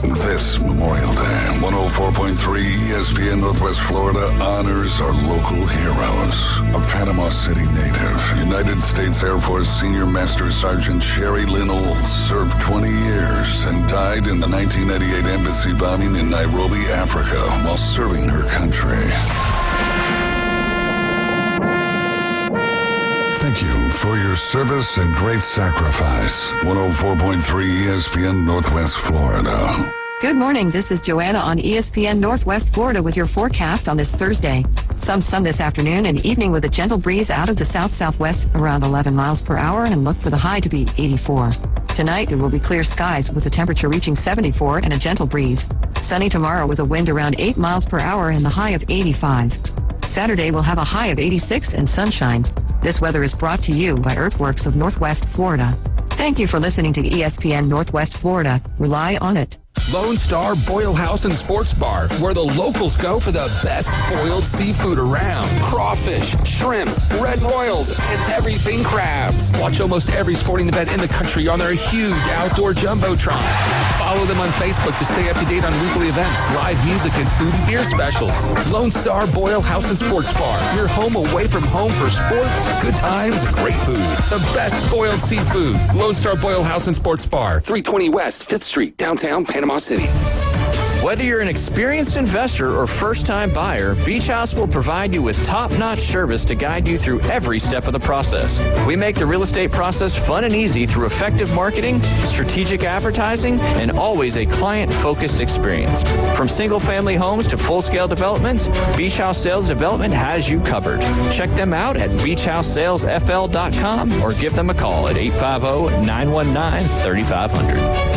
S2: This Memorial Day, 104.3 ESPN Northwest Florida honors our local heroes. A Panama City native, United States Air Force Senior Master Sergeant Sherry Lynn Olds served 20 years and died in the 1998 embassy bombing in Nairobi, Africa, while serving her country. Thank you for your service and great sacrifice. 104.3 ESPN Northwest Florida.
S10: Good morning. This is Joanna on ESPN Northwest Florida with your forecast on this Thursday. Some sun this afternoon and evening with a gentle breeze out of the south-southwest around 11 miles per hour, and look for the high to be 84. Tonight it will be clear skies with the temperature reaching 74 and a gentle breeze. Sunny tomorrow with a wind around 8 miles per hour and the high of 85. Saturday will have a high of 86 and sunshine. This weather is brought to you by Earthworks of Northwest Florida. Thank you for listening to ESPN Northwest Florida. Rely on it.
S1: Lone Star Boil House and Sports Bar, where the locals go for the best boiled seafood around. Crawfish, shrimp, red royals, and everything crabs. Watch almost every sporting event in the country on their huge outdoor jumbotron. Follow them on Facebook to stay up to date on weekly events, live music, and food and beer specials. Lone Star Boil House and Sports Bar, your home away from home for sports, good times, great food. The best boiled seafood. Lone Star Boil House and Sports Bar, 320 West 5th Street, downtown Panama City.
S17: Whether you're an experienced investor or first-time buyer, Beach House will provide you with top-notch service to guide you through every step of the process. We make the real estate process fun and easy through effective marketing, strategic advertising, and always a client-focused experience. From single-family homes to full-scale developments, Beach House Sales Development has you covered. Check them out at beachhousesalesfl.com or give them a call at 850-919-3500.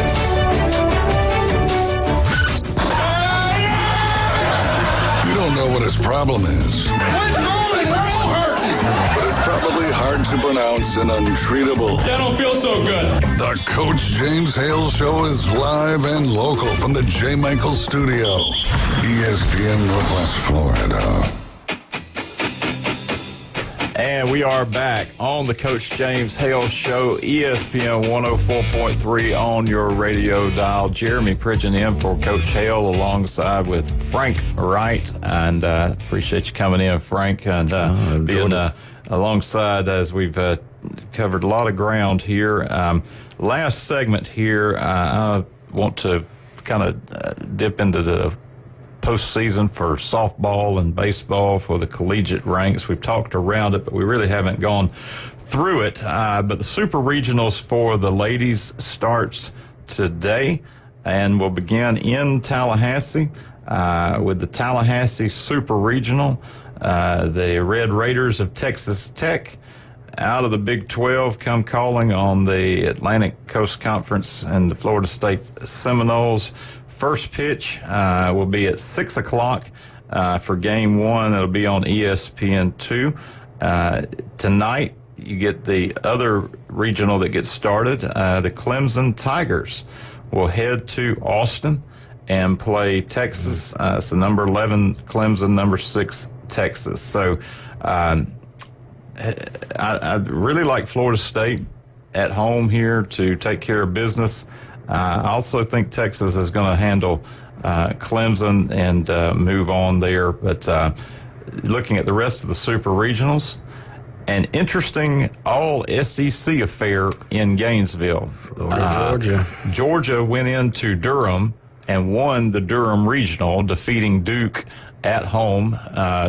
S2: Don't know what his problem is.
S15: Quit calling, we're all hurting.
S2: But it's probably hard to pronounce and untreatable.
S15: That don't feel so good.
S2: The Coach James Hale Show is live and local from the J. Michael Studio, ESPN Northwest Florida.
S6: And we are back on the Coach James Hale Show, ESPN 104.3 on your radio dial. Jeremy Pridgeon in for Coach Hale alongside with Frank Wright. And appreciate you coming in, Frank, and being alongside as we've covered a lot of ground here. Last segment here, I want to kind of dip into the postseason for softball and baseball for the collegiate ranks. We've talked around it, but we really haven't gone through it. But the Super Regionals for the ladies starts today and will begin in Tallahassee with the Tallahassee Super Regional. The Red Raiders of Texas Tech out of the Big 12 come calling on the Atlantic Coast Conference and the Florida State Seminoles. First pitch will be at 6 o'clock for game one. It'll be on ESPN2. Tonight, you get the other regional that gets started. The Clemson Tigers will head to Austin and play Texas. So number 11, Clemson, number 6, Texas. So I really like Florida State at home here to take care of business. I also think Texas is going to handle Clemson and move on there. But looking at the rest of the Super Regionals, an interesting all-SEC affair in Gainesville.
S8: Georgia.
S6: Georgia went into Durham and won the Durham Regional, defeating Duke at home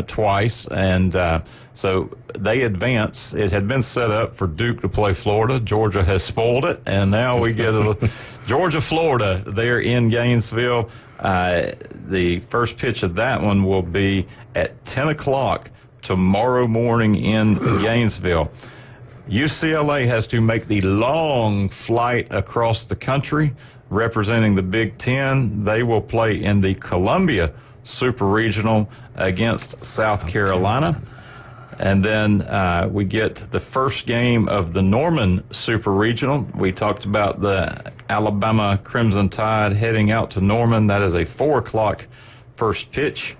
S6: twice. And so they advance. It had been set up for Duke to play Florida. Georgia has spoiled it, and now we get Georgia-Florida there in Gainesville. The first pitch of that one will be at 10 o'clock tomorrow morning in Gainesville. UCLA has to make the long flight across the country representing the Big Ten. They will play in the Columbia Super Regional against South Carolina. And then we get the first game of the Norman Super Regional. We talked about the Alabama Crimson Tide heading out to Norman. That is a 4 o'clock first pitch.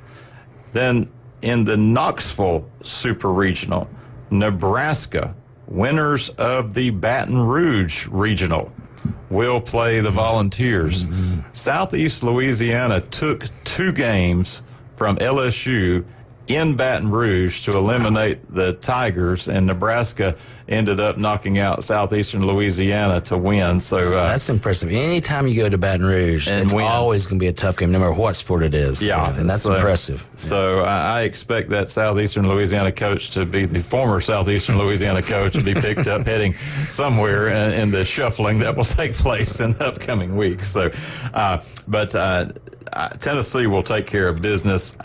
S6: Then in the Knoxville Super Regional, Nebraska, winners of the Baton Rouge Regional, will play the Volunteers. Southeast Louisiana took 2 games from LSU in Baton Rouge to eliminate the Tigers, and Nebraska ended up knocking out Southeastern Louisiana to win. So
S8: that's impressive. Anytime you go to Baton Rouge, it's always going to be a tough game, no matter what sport it is.
S6: Yeah,
S8: and that's impressive.
S6: So I expect that Southeastern Louisiana coach to be the former Southeastern Louisiana coach to be picked up heading somewhere in the shuffling that will take place in the upcoming weeks. So, but Tennessee will take care of business.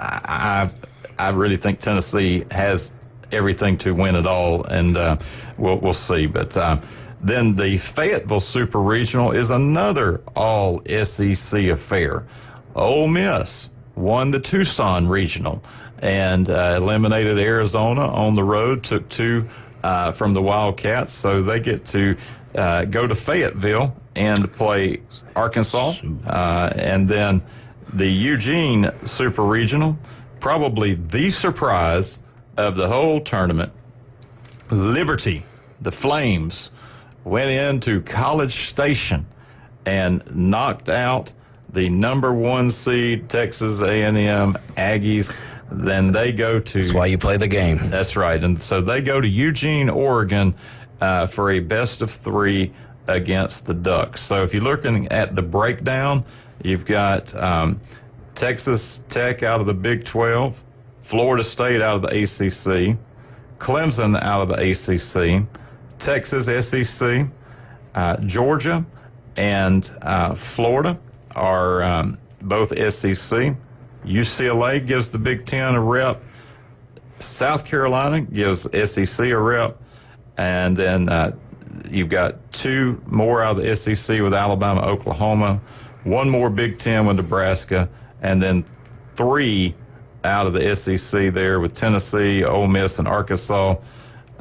S6: I really think Tennessee has everything to win it all, and we'll see. But then the Fayetteville Super Regional is another all-SEC affair. Ole Miss won the Tucson Regional and eliminated Arizona on the road, took 2 from the Wildcats, so they get to go to Fayetteville and play Arkansas. And then the Eugene Super Regional, probably the surprise of the whole tournament. Liberty, the Flames, went into College Station and knocked out the number 1 seed Texas A&M Aggies. Then they go to...
S8: That's why you play the game.
S6: That's right. And so they go to Eugene, Oregon for a best of 3 against the Ducks. So if you're looking at the breakdown, you've got... Texas Tech out of the Big 12, Florida State out of the ACC, Clemson out of the ACC, Texas SEC, Georgia and Florida are both SEC. UCLA gives the Big Ten a rep. South Carolina gives SEC a rep. And then you've got 2 more out of the SEC with Alabama, Oklahoma, 1 more Big Ten with Nebraska, and then 3 out of the SEC there with Tennessee, Ole Miss, and Arkansas.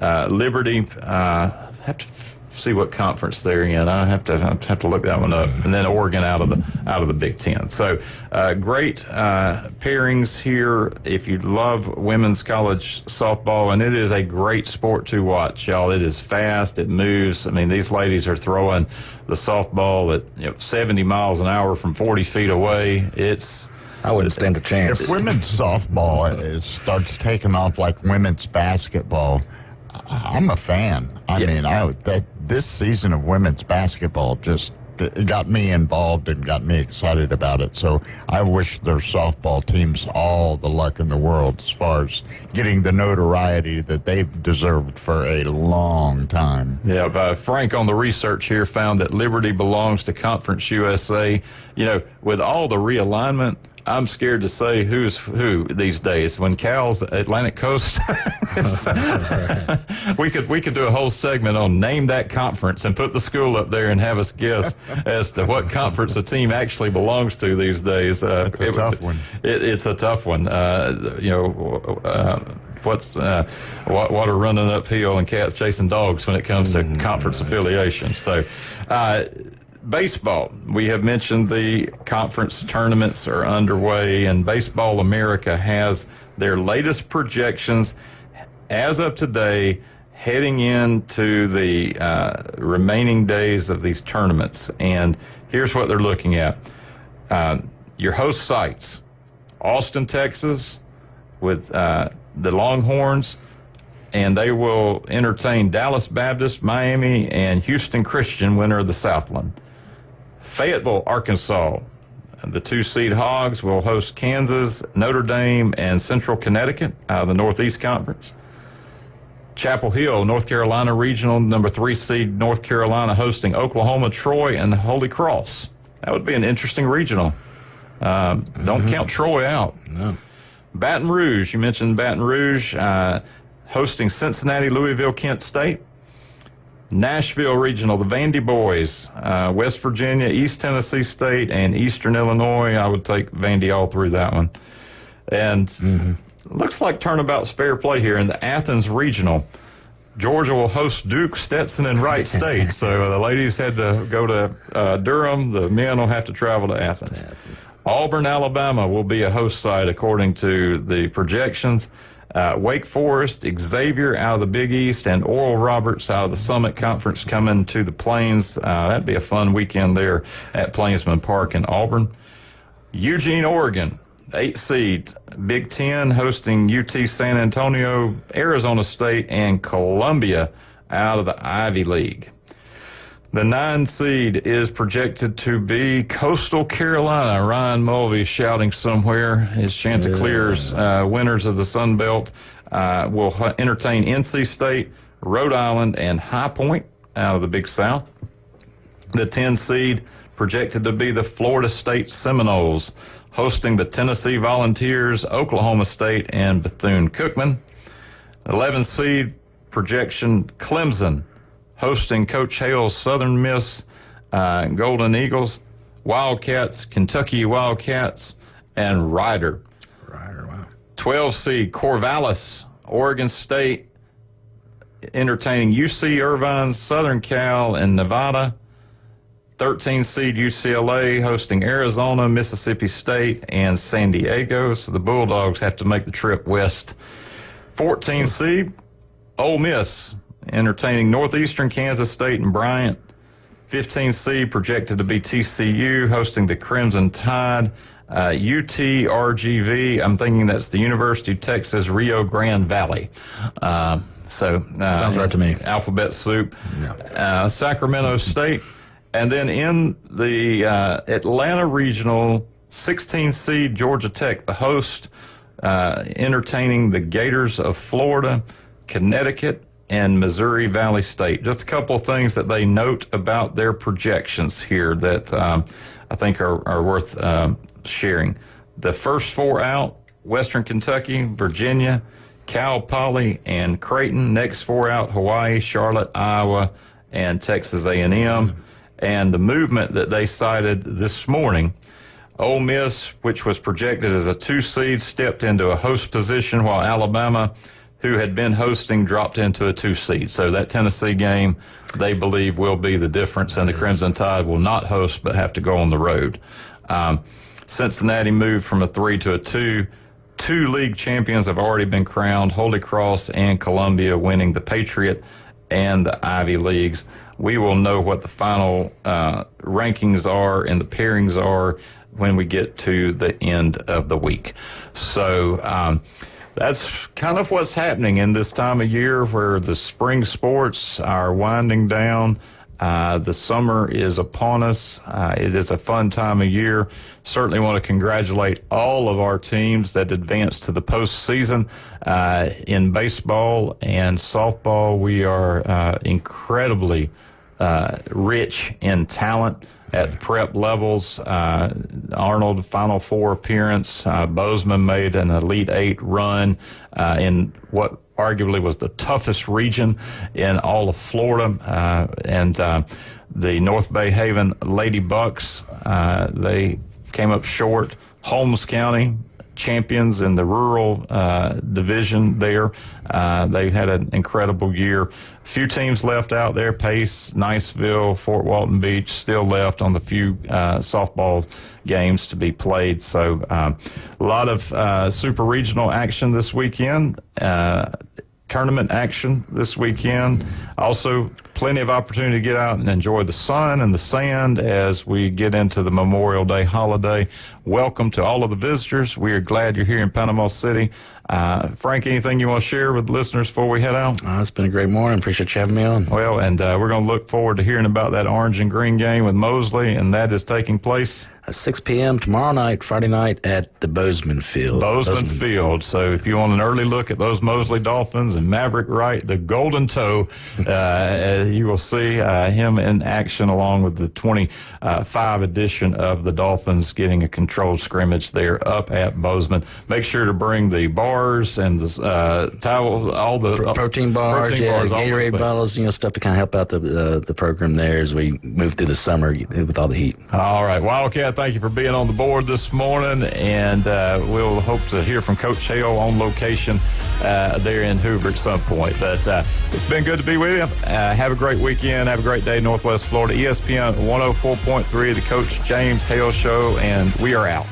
S6: Liberty, have to see what conference they're in. I have to look that one up. And then Oregon out of the Big Ten. So great pairings here. If you love women's college softball, and it is a great sport to watch, y'all. It is fast. It moves. I mean, these ladies are throwing the softball at 70 miles an hour from 40 feet away.
S8: I wouldn't stand a chance.
S7: If women's softball starts taking off like women's basketball, I'm a fan. I mean, this season of women's basketball it got me involved and got me excited about it. So I wish their softball teams all the luck in the world as far as getting the notoriety that they've deserved for a long time.
S6: Yeah, Frank on the research here found that Liberty belongs to Conference USA. With all the realignment, I'm scared to say who's who these days. When Cal's Atlantic Coast, we could do a whole segment on name that conference and put the school up there and have us guess as to what conference a team actually belongs to these days.
S7: It's a tough one.
S6: It's a tough one. Water running uphill and cats chasing dogs when it comes to conference affiliation. So. Baseball, we have mentioned the conference tournaments are underway, and Baseball America has their latest projections as of today heading into the remaining days of these tournaments. And here's what they're looking at. Your host sites, Austin, Texas, with the Longhorns, and they will entertain Dallas Baptist, Miami, and Houston Christian, winner of the Southland. Fayetteville, Arkansas. The 2-seed Hogs will host Kansas, Notre Dame, and Central Connecticut out of the Northeast Conference. Chapel Hill, North Carolina Regional, number 3-seed North Carolina hosting Oklahoma, Troy, and Holy Cross. That would be an interesting regional. Don't count Troy out.
S8: No.
S6: Baton Rouge, you mentioned Baton Rouge, hosting Cincinnati, Louisville, Kent State. Nashville Regional, the Vandy Boys, West Virginia, East Tennessee State, and Eastern Illinois. I would take Vandy all through that one. And looks like turnabout's fair play here in the Athens Regional. Georgia will host Duke, Stetson, and Wright State. So the ladies had to go to Durham. The men will have to travel to Athens. Auburn, Alabama will be a host site according to the projections. Wake Forest, Xavier out of the Big East, and Oral Roberts out of the Summit Conference coming to the Plains. That'd be a fun weekend there at Plainsman Park in Auburn. Eugene, Oregon, 8-seed, Big Ten hosting UT San Antonio, Arizona State, and Columbia out of the Ivy League. The 9-seed is projected to be Coastal Carolina. Ryan Mulvey shouting somewhere. His Chanticleers, winners of the Sun Belt, will entertain NC State, Rhode Island, and High Point out of the Big South. The 10-seed projected to be the Florida State Seminoles, hosting the Tennessee Volunteers, Oklahoma State, and Bethune-Cookman. 11-seed projection Clemson, hosting Coach Hale's Southern Miss Golden Eagles, Wildcats, Kentucky Wildcats, and Rider.
S8: Wow.
S6: 12-seed Corvallis, Oregon State, entertaining UC Irvine, Southern Cal, and Nevada. 13-seed UCLA hosting Arizona, Mississippi State, and San Diego. So the Bulldogs have to make the trip west. 14-seed Ole Miss, entertaining Northeastern Kansas State and Bryant. 15-seed projected to be TCU hosting the Crimson Tide. UTRGV, I'm thinking that's the University of Texas Rio Grande Valley. Sounds
S8: right to me.
S6: Alphabet soup. Yeah. Sacramento State. And then in the Atlanta Regional, 16-seed Georgia Tech, the host, entertaining the Gators of Florida, Connecticut, and Missouri Valley State. Just a couple of things that they note about their projections here that I think are worth sharing. The first 4 out, Western Kentucky, Virginia, Cal Poly, and Creighton. Next 4 out, Hawaii, Charlotte, Iowa, and Texas A&M. And the movement that they cited this morning, Ole Miss, which was projected as a 2-seed, stepped into a host position, while Alabama, who had been hosting, dropped into a 2-seed. So that Tennessee game, they believe, will be the difference, and the Crimson Tide will not host but have to go on the road. Cincinnati moved from a 3 to a 2. 2 league champions have already been crowned, Holy Cross and Columbia winning the Patriot and the Ivy Leagues. We will know what the final rankings are and the pairings are when we get to the end of the week. So that's kind of what's happening in this time of year where the spring sports are winding down. The summer is upon us. It is a fun time of year. Certainly want to congratulate all of our teams that advanced to the postseason. In baseball and softball, we are incredibly rich in talent at the prep levels. Arnold, Final Four appearance. Bozeman made an Elite 8 run in what arguably was the toughest region in all of Florida. And the North Bay Haven Lady Bucks, they came up short. Holmes County, champions in the rural division there. They had an incredible year. A few teams left out there, Pace, Niceville, Fort Walton Beach, still left on the few softball games to be played. So a lot of super regional action this weekend. tournament action this weekend. Also, plenty of opportunity to get out and enjoy the sun and the sand as we get into the Memorial Day holiday. Welcome to all of the visitors. We are glad you're here in Panama City. Frank, anything you want to share with listeners before we head out?
S8: It's been a great morning. Appreciate you having me on.
S6: Well, and we're going to look forward to hearing about that orange and green game with Mosley, and that is taking place
S8: at 6 p.m. tomorrow night, Friday night, at the Bozeman Field.
S6: Bozeman Field. So if you want an early look at those Mosley Dolphins and Maverick Wright, the Golden Toe, you will see him in action along with the 25 edition of the Dolphins getting a controlled scrimmage there up at Bozeman. Make sure to bring the bars and the towel, all the
S8: protein bars, Gatorade bottles, stuff to kind of help out the program there as we move through the summer with all the heat.
S6: All right, Wildcat, thank you for being on the board this morning, and we'll hope to hear from Coach Hale on location there in Hoover at some point. But it's been good to be with you. Have a great weekend. Have a great day, Northwest Florida. ESPN 104.3, the Coach James Hale Show, and we are out.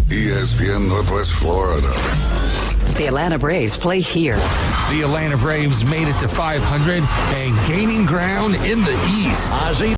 S2: ESPN Northwest Florida.
S10: The Atlanta Braves play here.
S1: The Atlanta Braves made it to 500 and gaining ground in the East.